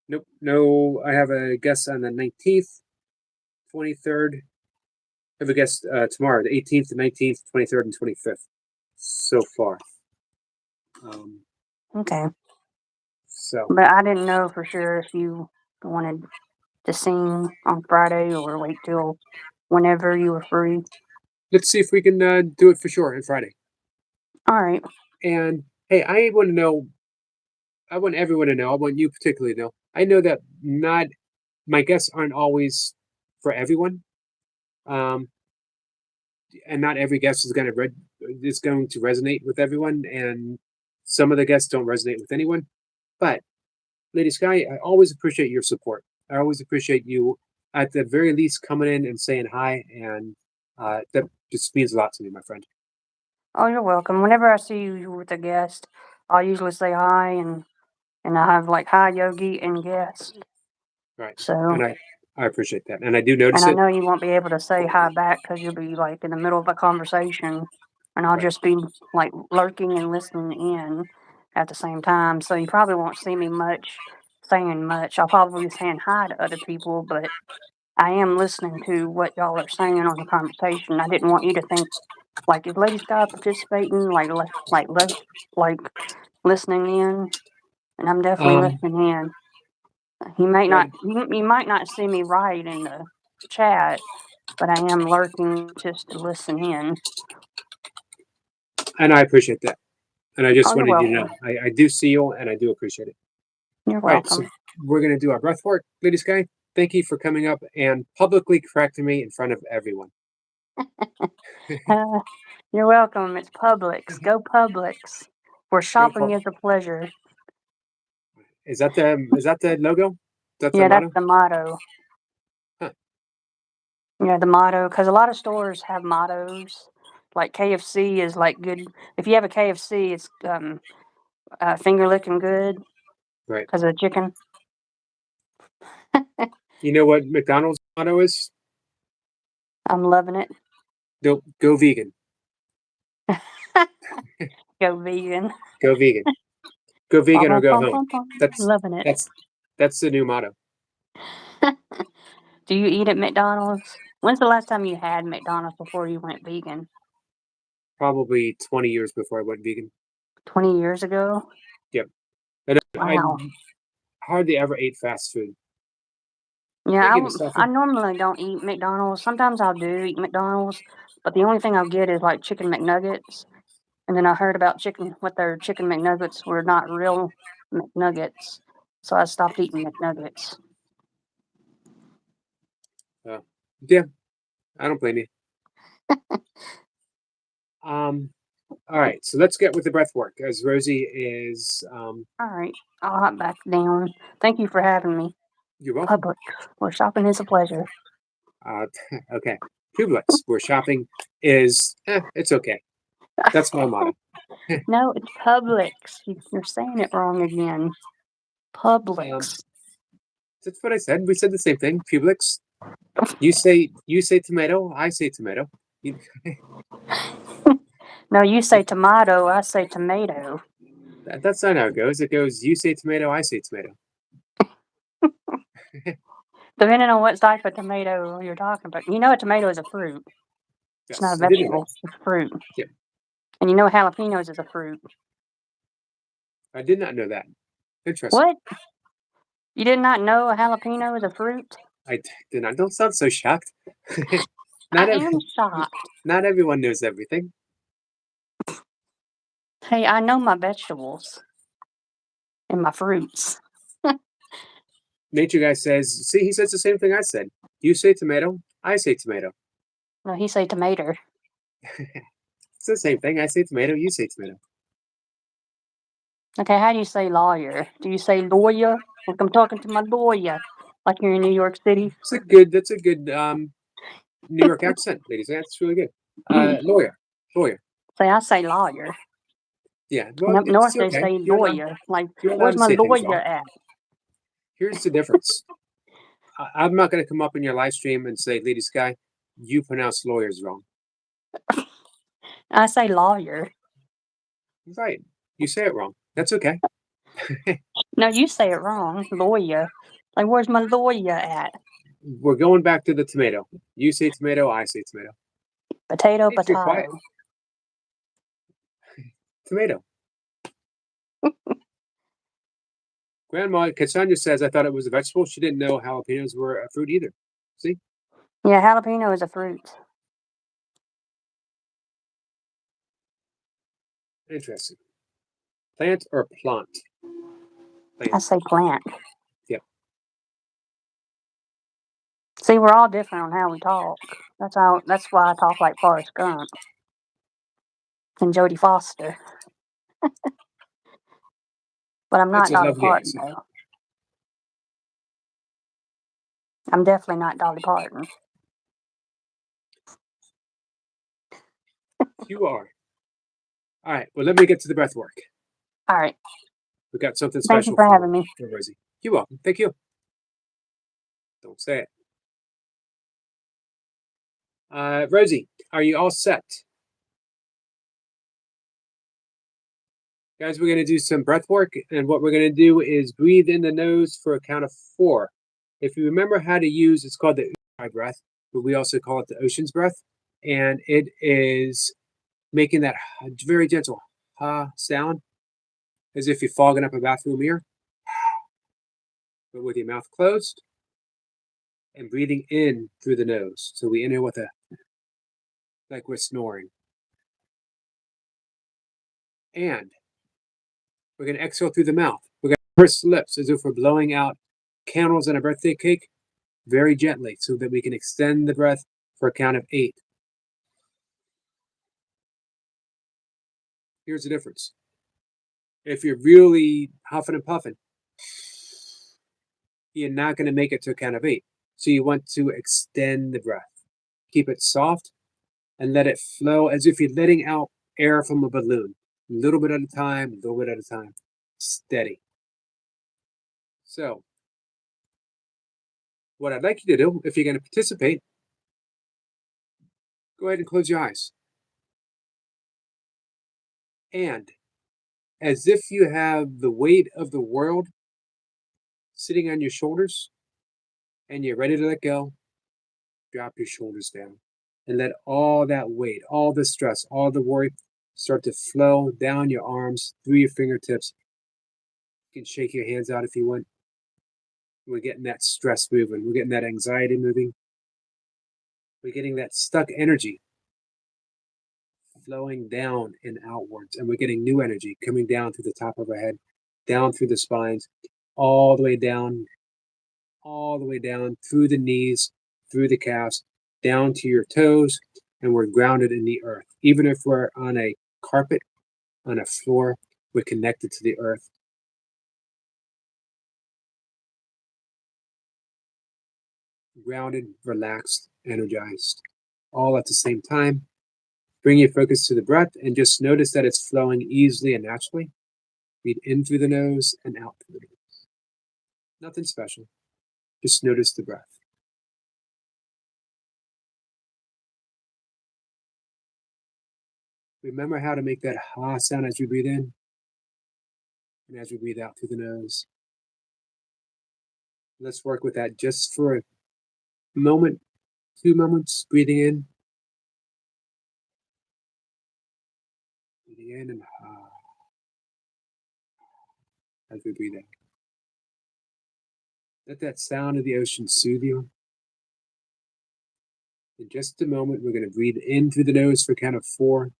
Nope. No, I have a guest on the 19th, 23rd. I have a guest tomorrow, the 18th, the 19th, 23rd, and 25th so far. Okay. So But I didn't know for sure if you wanted to sing on Friday or wait till whenever you were free. let's see if we can do it for sure on Friday. All right. And hey, I want to know, I want everyone to know, I want you particularly to know, I know that not my guests aren't always for everyone. Um, and not every guest is going to resonate with everyone, and some of the guests don't resonate with anyone. But Lady Sky, I always appreciate your support. I always appreciate you, at the very least, coming in and saying hi, and that just means a lot to me, my friend. Oh, you're welcome. Whenever I see you with a guest, I'll usually say hi and I have like hi Yogi and guest. Right, and So, I appreciate that, and I do and notice I it. know you won't be able to say hi back because you'll be like in the middle of a conversation, and I'll Right, just be like lurking and listening in at the same time. So you probably won't see me much saying much. I'll probably be saying hi to other people, but I am listening to what y'all are saying on the conversation. I didn't want you to think like is Lady Sky participating, like listening in, and I'm definitely um, listening in. He might not, right, you might not see me write in the chat, but I am lurking just to listen in. and I appreciate that, and I Oh, just you're wanted you to know, welcome. I do see you, and I do appreciate it. You're All right, so welcome. we're gonna do our breath work, Lady Sky. Thank you for coming up and publicly correcting me in front of everyone. Uh, you're welcome. It's Publix. Go Publix. Where Go shopping Pub. is a pleasure. Is that the logo? That's the Yeah, that's motto? the motto. Huh. Yeah, the motto. Because a lot of stores have mottos. Like KFC is like good. If you have a KFC, it's finger licking good Right. because of the chicken. You know what McDonald's motto is? I'm loving it. Go vegan. Go vegan. Go vegan. Go Bum, vegan or bum, go bum, home. bum, bum. That's Loving it. that's that's the new motto. Do you eat at McDonald's? When's the last time you had McDonald's before you went vegan? Probably 20 years before I went vegan. 20 years ago? Yep. And I Wow. hardly ever ate fast food. Yeah, Can't get myself I in. normally don't eat McDonald's. Sometimes I do eat McDonald's, but the only thing I'll get is like chicken McNuggets. And then I heard about what their chicken McNuggets were not real McNuggets. So I stopped eating McNuggets. Uh, yeah, I don't blame you. Um, all right, so let's get with the breath work as Rosie is. All right, I'll hop back down. Thank you for having me. You're welcome. Publix, where shopping is a pleasure. Uh, okay. Publix, where shopping is, it's okay. That's my motto. No, it's Publix. You're saying it wrong again. Um, Publix. that's what I said. We said the same thing. Publix. You say tomato. I say tomato. You, No, you say tomato, I say tomato. that's not how it goes. It goes you say tomato. I say tomato. Depending on what type of tomato you're talking about. You know a tomato is a fruit. It's not a Yes, I did know that. vegetable. It's a fruit. Yep, And you know jalapenos is a fruit. I did not know that. Interesting. What? You did not know a jalapeno is a fruit? Did not. Don't sound so shocked. I not ev- am shocked. not everyone knows everything. Hey, I know my vegetables and my fruits. Nature guy says. See, he says the same thing I said. You say tomato. I say tomato. No, he say tomato. It's the same thing. I say tomato, you say tomato. Okay, how do you say lawyer? Do you say lawyer? Like I'm talking to my lawyer, like you're in New York City. That's a good New York accent, ladies. That's really good. Lawyer. Say I say lawyer. Yeah, And well, up north it's they okay. say lawyer. Like, You're allowed where's to my say things lawyer wrong. at? Here's the difference. I'm not going to come up in your live stream and say, "Lady Sky, you pronounce lawyers wrong." I say lawyer. Right. You say it wrong. That's okay. No, you say it wrong. Lawyer. Like, where's my lawyer at? We're going back to the tomato. You say tomato, I say tomato. Potato, Hey, if you're quiet, potato. tomato. Grandma Cassandra says, I thought it was a vegetable. She didn't know jalapenos were a fruit either. See? Yeah, jalapeno is a fruit. Interesting. Plant or plant? I Plant. say plant. Yep. See, we're all different on how we talk. That's why I talk like Forrest Gump and Jodie Foster. But I'm That's not a Dolly lovely Parton accent. though. I'm definitely not Dolly Parton. You are. All right. Well, let me get to the breath work. All right. We got something Thank you special for for having me. Rosie. You're welcome. Thank you. Don't say it. Rosie, are you all set? Guys, we're going to do some breath work, and what we're going to do is breathe in the nose for a count of 4. If you remember how to use, it's called the Ujjayi breath, but we also call it the ocean's breath, and it is making that very gentle ha sound, as if you're fogging up a bathroom mirror, but with your mouth closed, and breathing in through the nose. So we inhale with like we're snoring. And we're going to exhale through the mouth. We're going to purse lips as if we're blowing out candles in a birthday cake very gently so that we can extend the breath for a count of 8. Here's the difference. If you're really huffing and puffing, you're not going to make it to a count of 8. So you want to extend the breath. Keep it soft and let it flow as if you're letting out air from a balloon. A little bit at a time, a little bit at a time. Steady. So, what I'd like you to do, if you're going to participate, go ahead and close your eyes. And as if you have the weight of the world sitting on your shoulders and you're ready to let go, drop your shoulders down and let all that weight, all the stress, all the worry start to flow down your arms, through your fingertips. You can shake your hands out if you want. We're getting that stress moving. We're getting that anxiety moving. We're getting that stuck energy flowing down and outwards. And we're getting new energy coming down through the top of our head, down through the spines, all the way down through the knees, through the calves, down to your toes, and we're grounded in the earth. Even if we're on a carpet, on a floor, we're connected to the earth. Grounded, relaxed, energized, all at the same time. Bring your focus to the breath and just notice that it's flowing easily and naturally. Breathe in through the nose and out through the nose. Nothing special. Just notice the breath. Remember how to make that ha sound as you breathe in and as we breathe out through the nose. Let's work with that just for a moment, 2 moments. Breathing in and ha as we breathe out. Let that sound of the ocean soothe you. In just a moment, we're going to breathe in through the nose for a count of 4.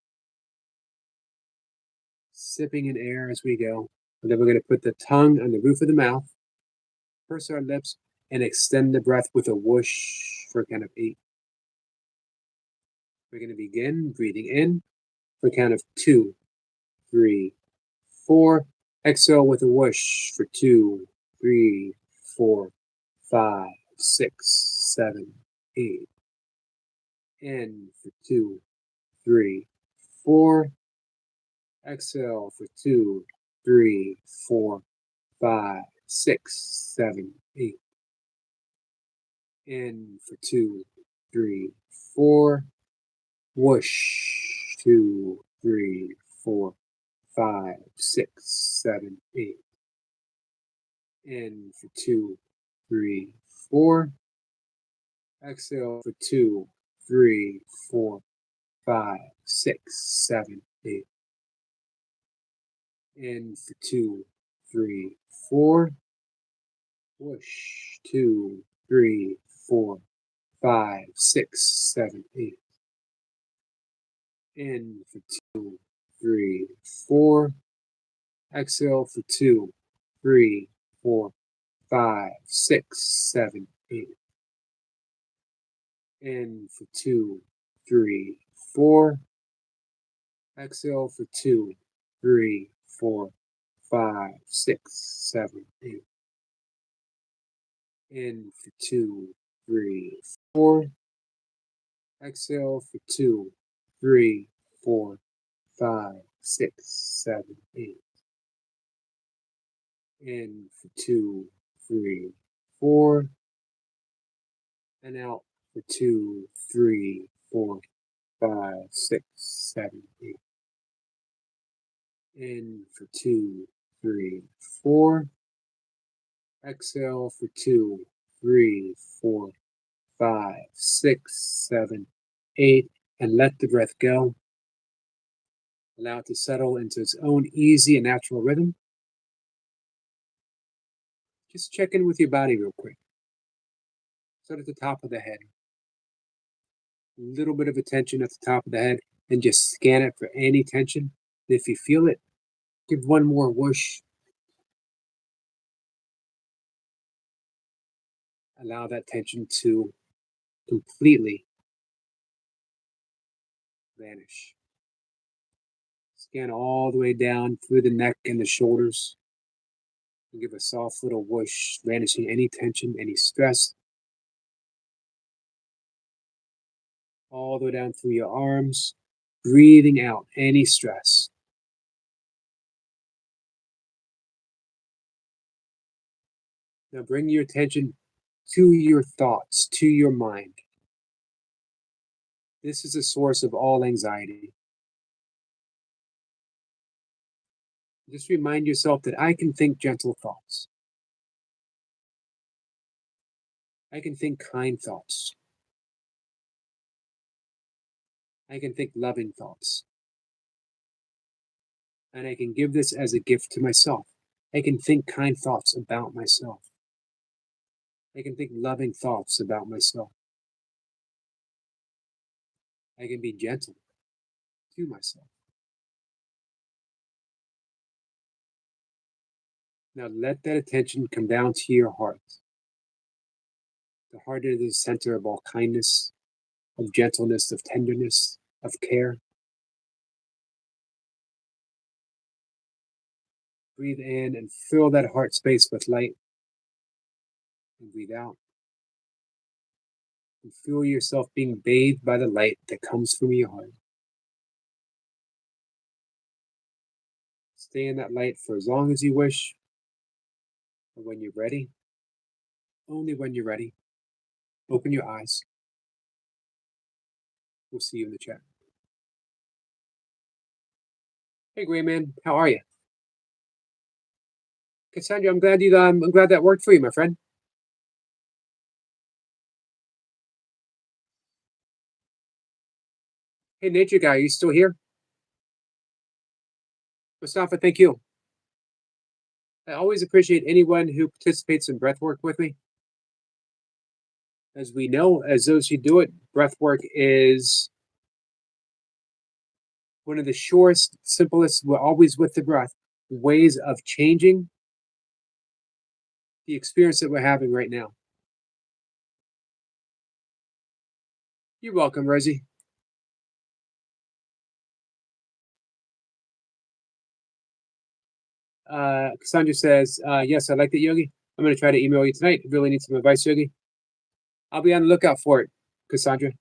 Sipping in air as we go. And then we're going to put the tongue on the roof of the mouth, purse our lips, and extend the breath with a whoosh for a count of 8. We're going to begin breathing in for a count of 2, 3, 4. Exhale with a whoosh for 2, 3, 4, 5, 6, 7, 8. In for 2, 3, 4. Exhale for 2, 3, 4, 5, 6, 7, 8. In for 2, 3, 4. Whoosh. 2, 3, 4, 5, 6, 7, 8. In for 2, 3, 4. Exhale for 2, 3, 4, 5, 6, 7, 8. In for 2, 3, 4. Whoosh. 2, 3, 4, 5, 6, 7, 8. In for 2, 3, 4. Exhale for 2, 3, 4, 5, 6, 7, 8. In for 2, 3, 4. Exhale for 2, 3, 4, 5, 6, 7, 8. In for 2, 3, 4. Exhale for 2, 3, 4, 5, 6, 7, 8. In for 2, 3, 4. And out for 2, 3, 4, 5, 6, 7, 8. In for 2, 3, 4. Exhale for 2, 3, 4, 5, 6, 7, 8. And let the breath go. Allow it to settle into its own easy and natural rhythm. Just check in with your body real quick. Start at the top of the head. A little bit of a tension at the top of the head, and just scan it for any tension. And if you feel it, give one more whoosh. Allow that tension to completely vanish. Scan all the way down through the neck and the shoulders. And give a soft little whoosh, vanishing any tension, any stress. All the way down through your arms, breathing out any stress. Now bring your attention to your thoughts, to your mind. This is the source of all anxiety. Just remind yourself that I can think gentle thoughts. I can think kind thoughts. I can think loving thoughts. And I can give this as a gift to myself. I can think kind thoughts about myself. I can think loving thoughts about myself. I can be gentle to myself. Now let that attention come down to your heart. The heart is the center of all kindness, of gentleness, of tenderness, of care. Breathe in and fill that heart space with light. And breathe out. And feel yourself being bathed by the light that comes from your heart. Stay in that light for as long as you wish. And when you're ready, only when you're ready, open your eyes. We'll see you in the chat. Hey, Gray Man, how are you? Cassandra, I'm glad that worked for you, my friend. Hey, Nature Guy, are you still here? Mustafa, thank you. I always appreciate anyone who participates in breath work with me. As we know, as those who do it, breath work is one of the surest, simplest, we're always with the breath, ways of changing the experience that we're having right now. You're welcome, Rosie. Cassandra says, yes, I like that, Yogi. I'm going to try to email you tonight. I really need some advice, Yogi. I'll be on the lookout for it, Cassandra.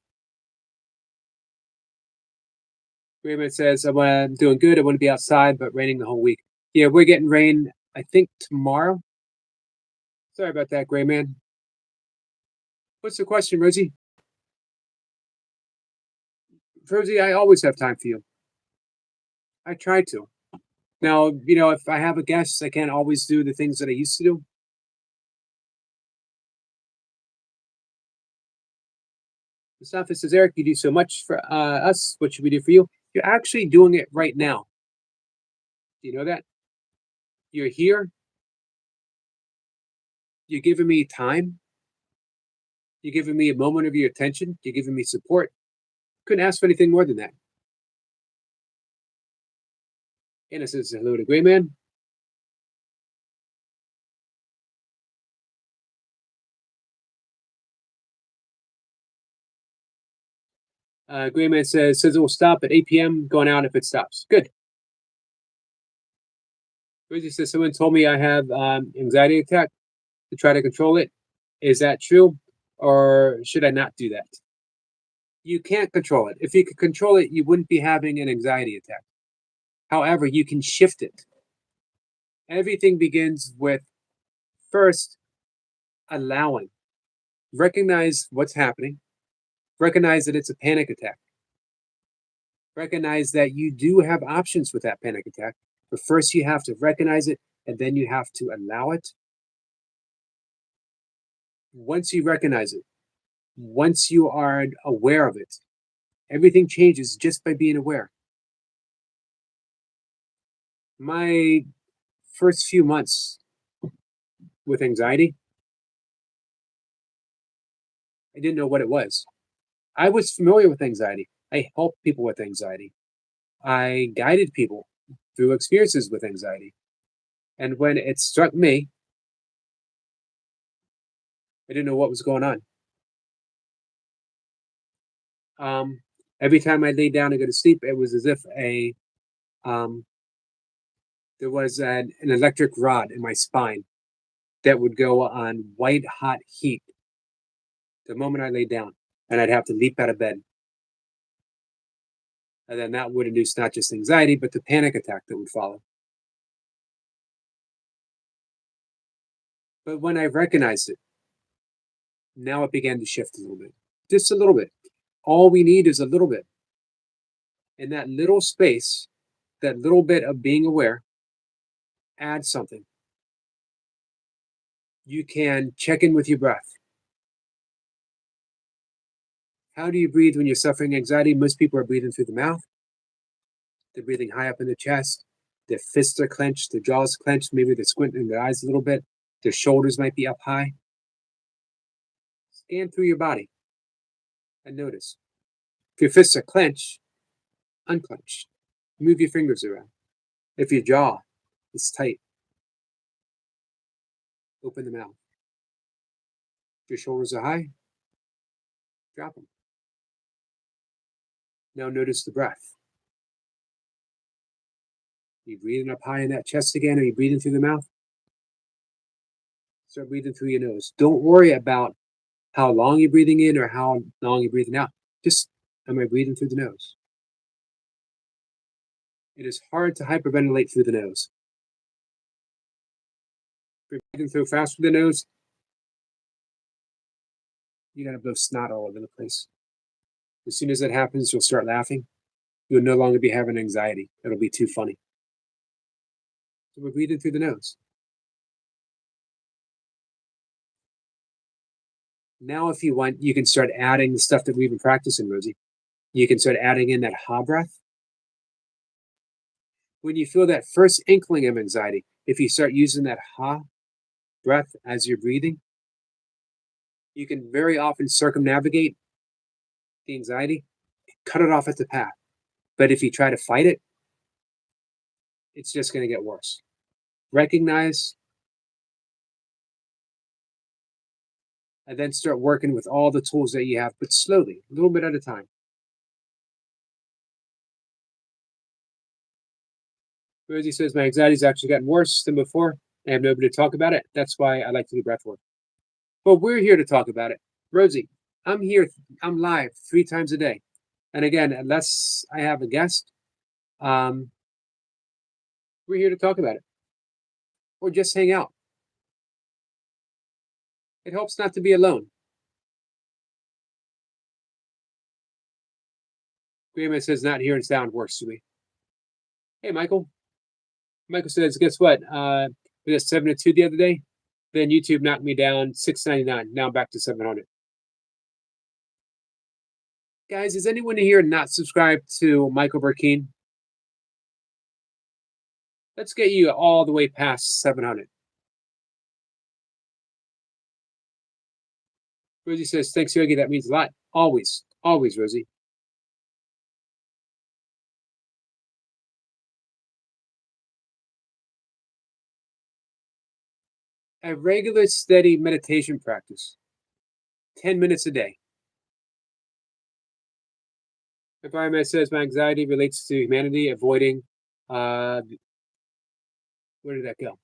Raymond says, I'm doing good. I want to be outside, but raining the whole week. Yeah, we're getting rain, I think, tomorrow. Sorry about that, Gray Man. What's the question, Rosie? Rosie, I always have time for you. I try to. Now, if I have a guest, I can't always do the things that I used to do. Mustafa says, Eric, you do so much for us. What should we do for you? You're actually doing it right now. Do you know that? You're here. You're giving me time. You're giving me a moment of your attention. You're giving me support. Couldn't ask for anything more than that. Anna says hello to Gray Man. Gray Man says it will stop at 8 p.m. Going out if it stops. Good. Rosie says someone told me I have anxiety attack to try to control it. Is that true, or should I not do that? You can't control it. If you could control it, you wouldn't be having an anxiety attack. However, you can shift it. Everything begins with first allowing. Recognize what's happening. Recognize that it's a panic attack. Recognize that you do have options with that panic attack. But first, you have to recognize it, and then you have to allow it. Once you recognize it, once you are aware of it, everything changes just by being aware. My first few months with anxiety, I didn't know what it was. I was familiar with anxiety. I helped people with anxiety. I guided people through experiences with anxiety. And when it struck me, I didn't know what was going on. Every time I laid down to go to sleep, it was as if there was an electric rod in my spine that would go on white hot heat the moment I laid down, and I'd have to leap out of bed. And then that would induce not just anxiety, but the panic attack that would follow. But when I recognized it, now it began to shift a little bit, just a little bit. All we need is a little bit. In that little space, that little bit of being aware, add something. You can check in with your breath. How do you breathe when you're suffering anxiety? Most people are breathing through the mouth. They're breathing high up in the chest. Their fists are clenched, their jaws clenched, maybe they're squinting their eyes a little bit. Their shoulders might be up high. Scan through your body and notice. If your fists are clenched, unclench. Move your fingers around. If your jaw is tight, open the mouth. If your shoulders are high, drop them. Now notice the breath. Are you breathing up high in that chest again? Are you breathing through the mouth? Start breathing through your nose. Don't worry about how long you're breathing in or how long you're breathing out. Just, am I breathing through the nose? It is hard to hyperventilate through the nose. If you're breathing through fast through the nose, you're going to blow snot all over the place. As soon as that happens, you'll start laughing. You'll no longer be having anxiety. It'll be too funny. So we're breathing through the nose. Now, if you want, you can start adding the stuff that we've been practicing, Rosie. You can start adding in that ha breath. When you feel that first inkling of anxiety, if you start using that ha breath as you're breathing, you can very often circumnavigate the anxiety, cut it off at the path. But if you try to fight it, it's just going to get worse. Recognize and then start working with all the tools that you have, but slowly, a little bit at a time. Rosie says, my anxiety's actually gotten worse than before. I have nobody to talk about it. That's why I like to do breath work. But we're here to talk about it. Rosie, I'm here. I'm live 3 times a day. And again, unless I have a guest, we're here to talk about it or just hang out. It helps not to be alone. Grandma says, not hearing sound works for me. Hey, Michael. Michael says, guess what? We got 702 the other day. Then YouTube knocked me down $6.99. Now I'm back to 700. Guys, is anyone here not subscribed to Michael Burkeen? Let's get you all the way past 700. Rosie says, thanks, Yogi. That means a lot. Always, always, Rosie. A regular, steady meditation practice, 10 minutes a day. Environment says, my anxiety relates to humanity avoiding, where did that go?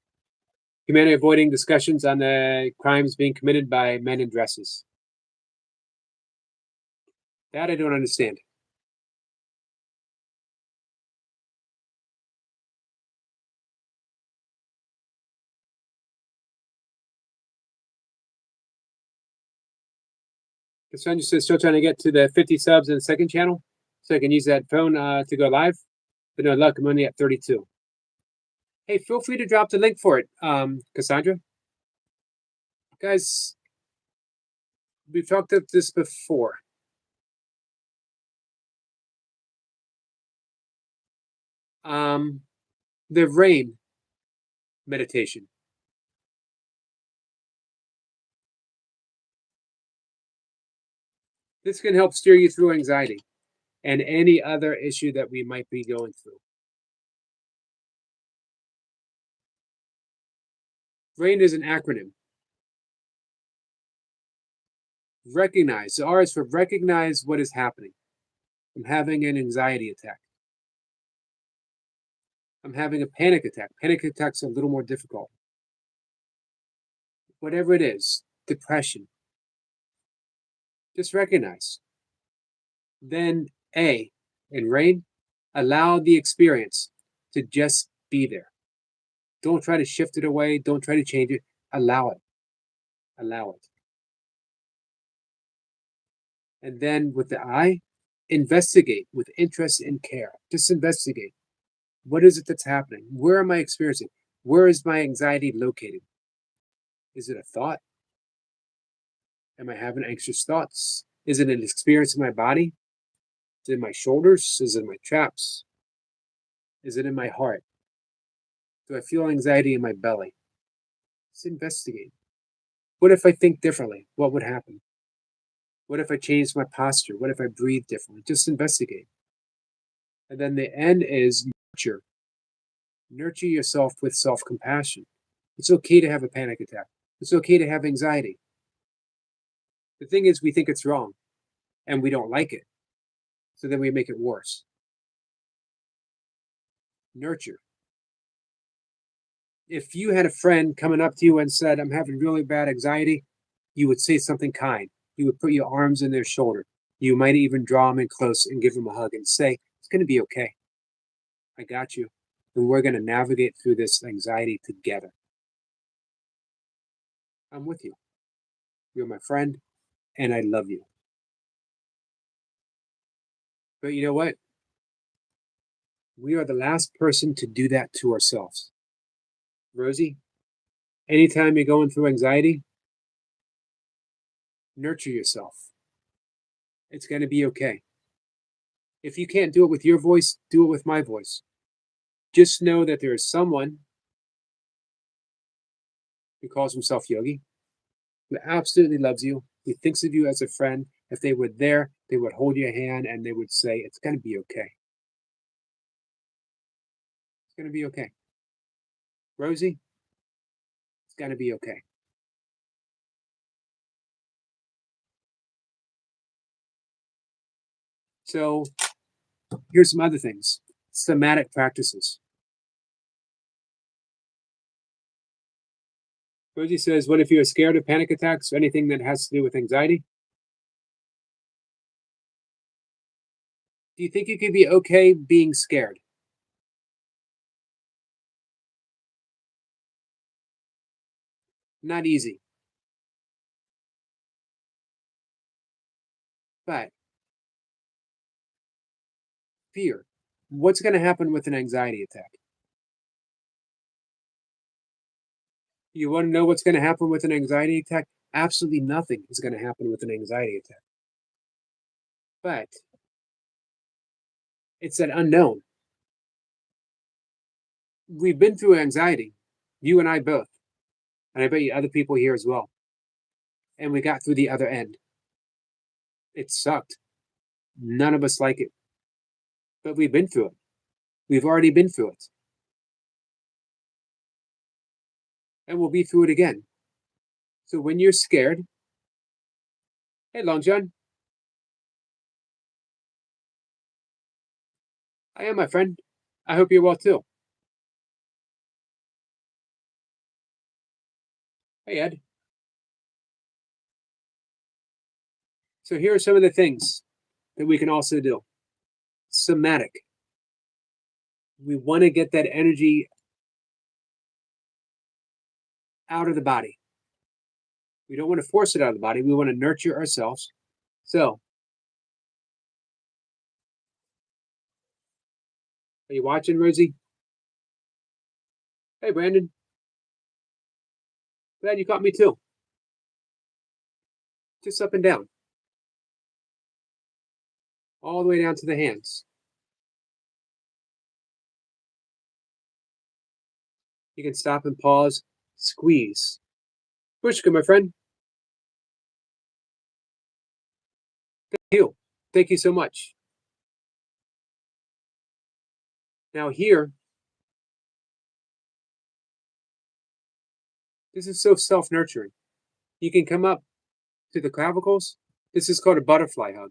Humanity avoiding discussions on the crimes being committed by men in dresses. That I don't understand. Cassandra says, still trying to get to the 50 subs in the second channel so I can use that phone to go live. But no luck, I'm only at 32. Hey, feel free to drop the link for it, Cassandra. Guys, we've talked about this before. The rain meditation. This can help steer you through anxiety and any other issue that we might be going through. RAIN is an acronym. Recognize. The R is for recognize what is happening. I'm having an anxiety attack. I'm having a panic attack. Panic attacks are a little more difficult. Whatever it is, depression. Just recognize. Then A, in RAIN, allow the experience to just be there. Don't try to shift it away. Don't try to change it. Allow it. Allow it. And then with the I, investigate with interest and care. Just investigate. What is it that's happening? Where am I experiencing? Where is my anxiety located? Is it a thought? Am I having anxious thoughts? Is it an experience in my body? Is it in my shoulders? Is it in my traps? Is it in my heart? Do I feel anxiety in my belly? Let's investigate. What if I think differently? What would happen? What if I changed my posture? What if I breathe differently? Just investigate. And then the N is nurture. Nurture yourself with self compassion. It's okay to have a panic attack. It's okay to have anxiety. The thing is, we think it's wrong and we don't like it. So then we make it worse. Nurture. If you had a friend coming up to you and said, I'm having really bad anxiety, you would say something kind. You would put your arms in their shoulder. You might even draw them in close and give them a hug and say, it's going to be okay. I got you. And we're going to navigate through this anxiety together. I'm with you. You're my friend, and I love you. But you know what? We are the last person to do that to ourselves. Rosie, anytime you're going through anxiety, nurture yourself. It's going to be okay. If you can't do it with your voice, do it with my voice. Just know that there is someone who calls himself Yogi, who absolutely loves you, who thinks of you as a friend. If they were there, they would hold your hand and they would say, it's going to be okay. It's going to be okay. Rosie, it's going to be okay. So here's some other things. Somatic practices. Rosie says, what if you're scared of panic attacks or anything that has to do with anxiety? Do you think you could be okay being scared? Not easy. But fear. What's going to happen with an anxiety attack? You want to know what's going to happen with an anxiety attack? Absolutely nothing is going to happen with an anxiety attack. But it's an unknown. We've been through anxiety, you and I both, and I bet you other people here as well. And we got through the other end. It sucked. None of us like it. But we've been through it. We've already been through it. And we'll be through it again. So when you're scared, hey, Long John. I am, my friend. I hope you're well too. Hey, Ed. So here are some of the things that we can also do. Somatic. We want to get that energy out of the body. We don't want to force it out of the body. We want to nurture ourselves. So, are you watching, Rosie? Hey, Brandon. Glad you caught me too. Just up and down. All the way down to the hands. You can stop and pause. Squeeze. Pushka, my friend. Thank you. Thank you so much. Now here, this is so self-nurturing. You can come up to the clavicles. This is called a butterfly hug.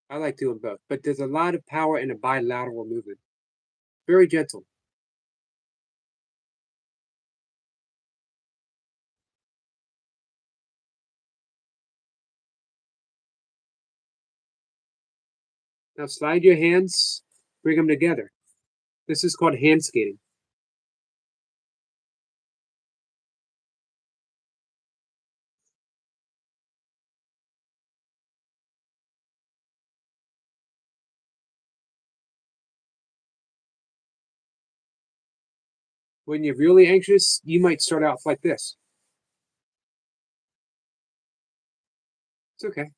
I like doing both, but there's a lot of power in a bilateral movement. Very gentle. Now slide your hands, bring them together. This is called hand skating. When you're really anxious, you might start out like this. It's okay.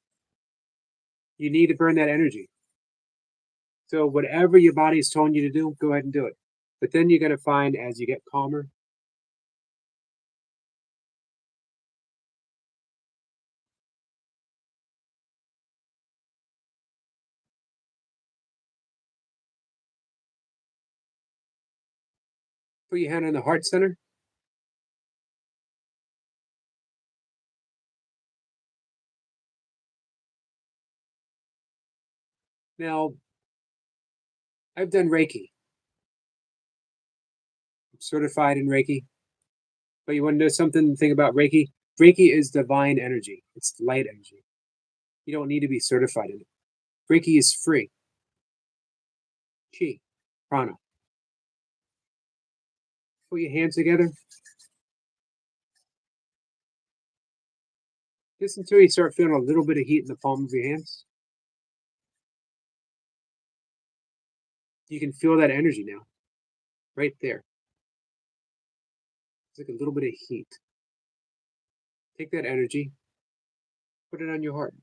You need to burn that energy. So whatever your body is telling you to do, go ahead and do it. But then you're going to find as you get calmer, put your hand on the heart center. Now, I've done Reiki. I'm certified in Reiki. But you want to know something? Think about Reiki? Reiki is divine energy. It's light energy. You don't need to be certified in it. Reiki is free. Chi, prana. Put your hands together. Just until you start feeling a little bit of heat in the palm of your hands. You can feel that energy now, right there. It's like a little bit of heat. Take that energy, put it on your heart.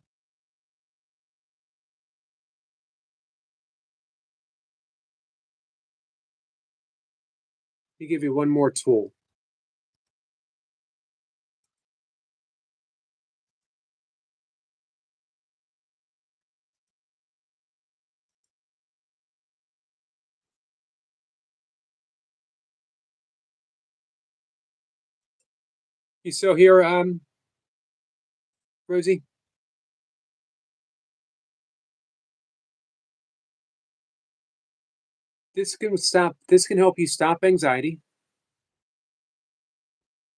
You give you one more tool. You still here, Rosie? This can help you stop anxiety.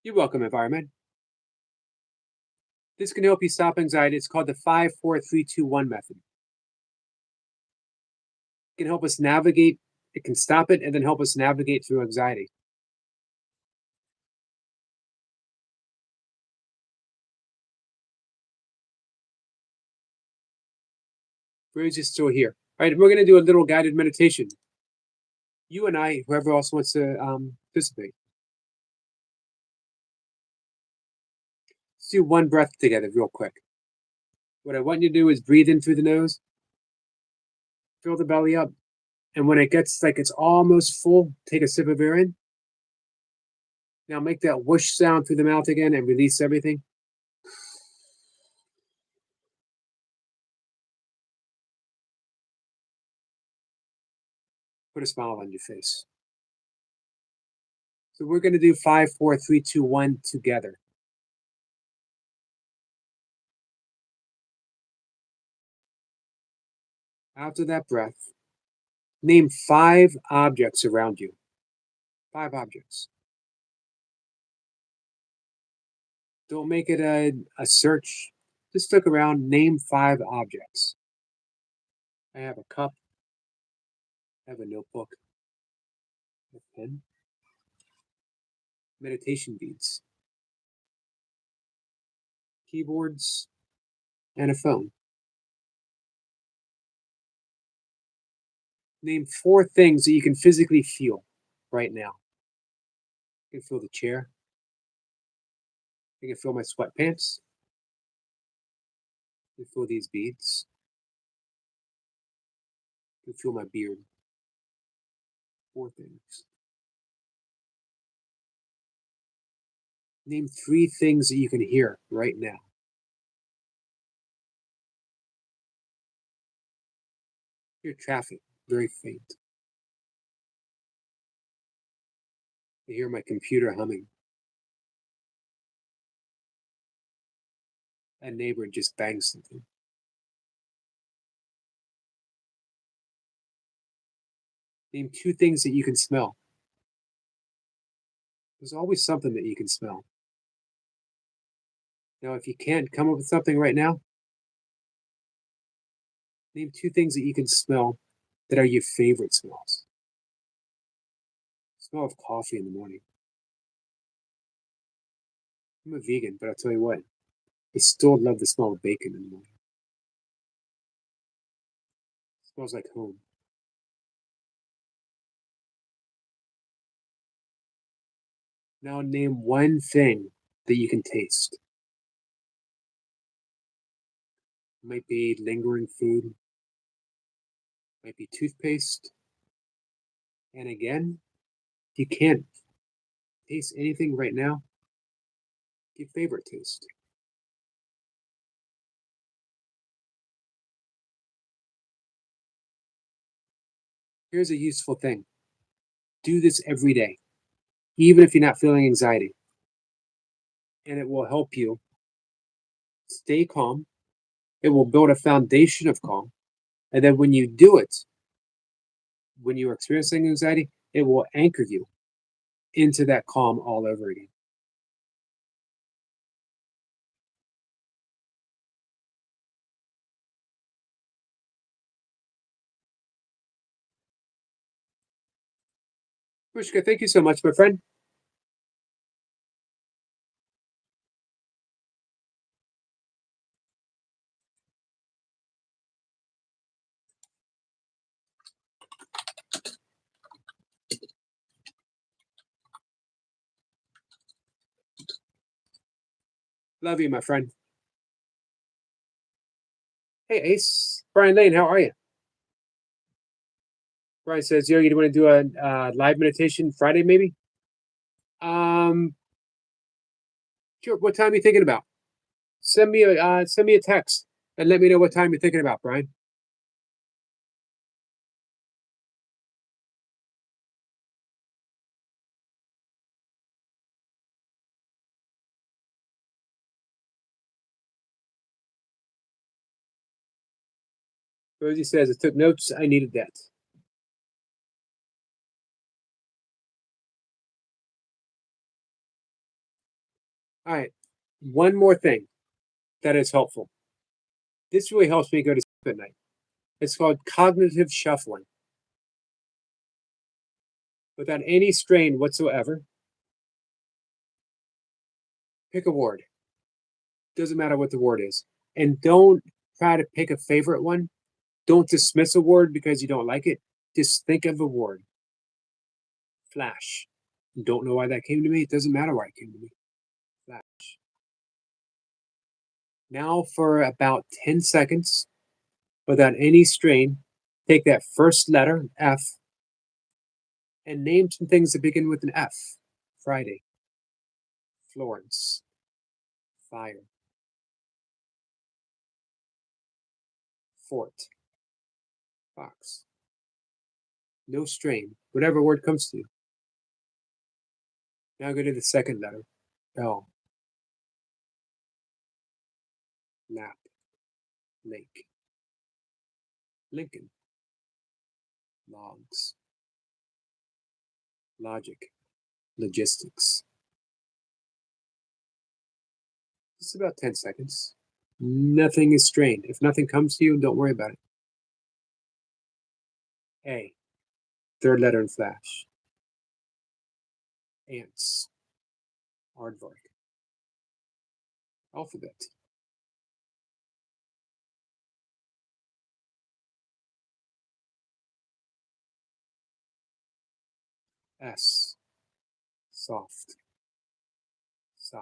You're welcome, environment. This can help you stop anxiety. It's called the 5-4-3-2-1 method. It can help us navigate. It can stop it and then help us navigate through anxiety. Rose is still here. All right, we're going to do a little guided meditation. You and I, whoever else wants to participate. Let's do one breath together real quick. What I want you to do is breathe in through the nose, fill the belly up, and when it gets like it's almost full, take a sip of air in. Now make that whoosh sound through the mouth again and release everything. Put a smile on your face. So we're going to do 5-4-3-2-1 together. After that breath, name 5 objects around you. 5 objects. Don't make it a search. Just look around, name 5 objects. I have a cup. I have a notebook. A pen. Meditation beads. Keyboards. And a phone. Name 4 things that you can physically feel right now. You can feel the chair. You can feel my sweatpants. You can feel these beads. You can feel my beard. 4 things. Name 3 things that you can hear right now. Hear traffic, very faint. I hear my computer humming. A neighbor just banged something. Name 2 things that you can smell. There's always something that you can smell. Now, if you can't come up with something right now, name 2 things that you can smell that are your favorite smells. Smell of coffee in the morning. I'm a vegan, but I'll tell you what, I still love the smell of bacon in the morning. It smells like home. Now name 1 thing that you can taste. It might be lingering food. Might be toothpaste. And again, if you can't taste anything right now, your favorite taste. Here's a useful thing. Do this every day, even if you're not feeling anxiety. And it will help you stay calm. It will build a foundation of calm. And then when you do it, when you're experiencing anxiety, it will anchor you into that calm all over again. Pushka, thank you so much, my friend. Love you, my friend. Hey, Ace. Brian Lane, how are you? Brian says, yo, you want to do a live meditation Friday, maybe? Sure. What time are you thinking about? Send me a text and let me know what time you're thinking about, Brian. Rosie says, I took notes. I needed that. All right. One more thing that is helpful. This really helps me go to sleep at night. It's called cognitive shuffling. Without any strain whatsoever, pick a word. Doesn't matter what the word is. And don't try to pick a favorite one. Don't dismiss a word because you don't like it. Just think of a word. Flash. Don't know why that came to me. It doesn't matter why it came to me. Flash. Now, for about 10 seconds, without any strain, take that first letter, F, and name some things that begin with an F. Friday, Florence, fire, fort, fox. No strain, whatever word comes to you. Now go to the second letter, L, lap, lake, Lincoln, logs, logic, logistics. Just about 10 seconds. Nothing is strained. If nothing comes to you, don't worry about it. A, third letter in flash. Ants, aardvark. Alphabet. S, soft, sigh,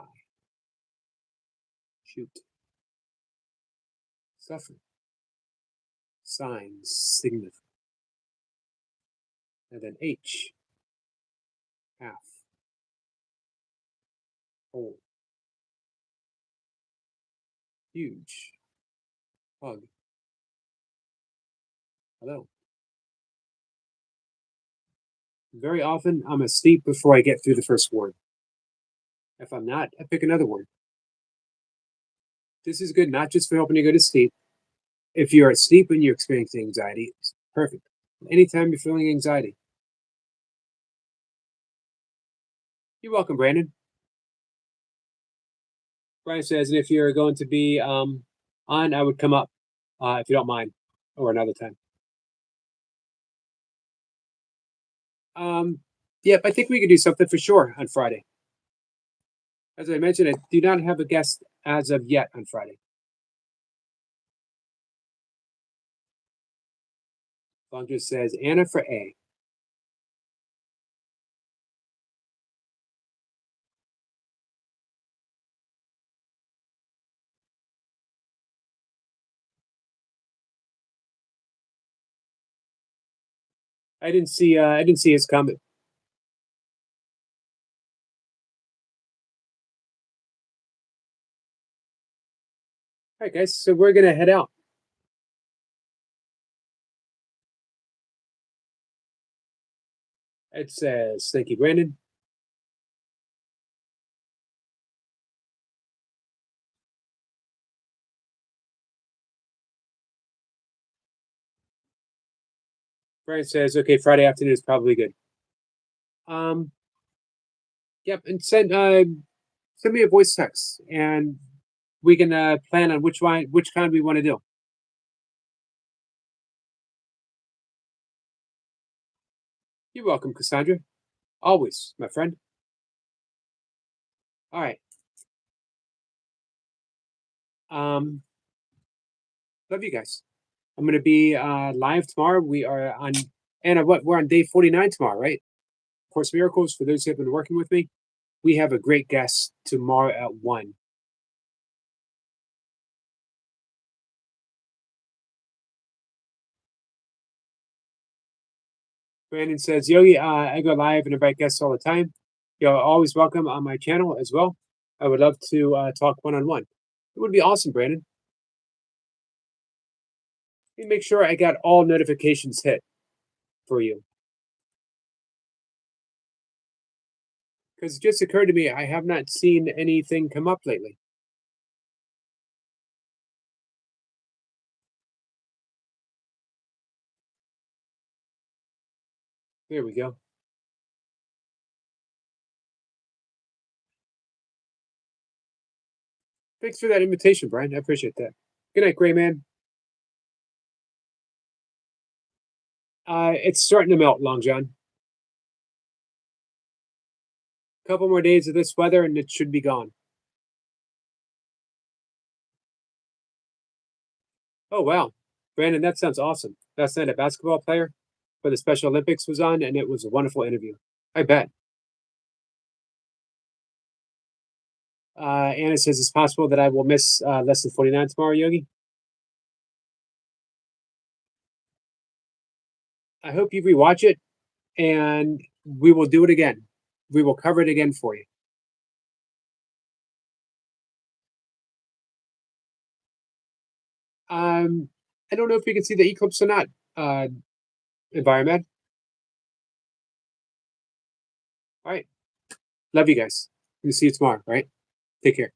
shoot, suffer, signs, signify. And then H, half, whole, huge, hug, hello. Very often, I'm asleep before I get through the first word. If I'm not, I pick another word. This is good not just for helping you go to sleep. If you're asleep and you're experiencing anxiety, it's perfect. Anytime you're feeling anxiety. You're welcome, Brandon. Brian says, and if you're going to be on, I would come up if you don't mind, or another time. Yep, I think we could do something for sure on Friday. As I mentioned, I do not have a guest as of yet on Friday. Sandra says, Anna for A. I didn't see his comment. All right, guys, so we're gonna head out. It says, thank you, Brandon. Brian says, okay, Friday afternoon is probably good. Yep, and send me a voice text, and we can plan on which kind we want to do. You're welcome, Cassandra. Always, my friend. All right. Love you guys. I'm gonna be live tomorrow. We are on Anna. What we're on day 49 tomorrow, right? Course Miracles. For those who have been working with me, we have a great guest tomorrow at 1. Brandon says, Yogi, I go live and invite guests all the time. You're always welcome on my channel as well. I would love to talk one-on-one. It would be awesome, Brandon. Let me make sure I got all notifications hit for you. Because it just occurred to me, I have not seen anything come up lately. There we go. Thanks for that invitation, Brian. I appreciate that. Good night, Gray Man. It's starting to melt, Long John. Couple more days of this weather and it should be gone. Oh wow, Brandon, that sounds awesome. Last night a basketball player for the Special Olympics was on, and it was a wonderful interview. I bet. Anna says it's possible that I will miss lesson 49 tomorrow, Yogi. I hope you rewatch it, and we will do it again. We will cover it again for you. I don't know if we can see the eclipse or not. Environment. All right. Love you guys. We'll see you tomorrow. All right. Take care.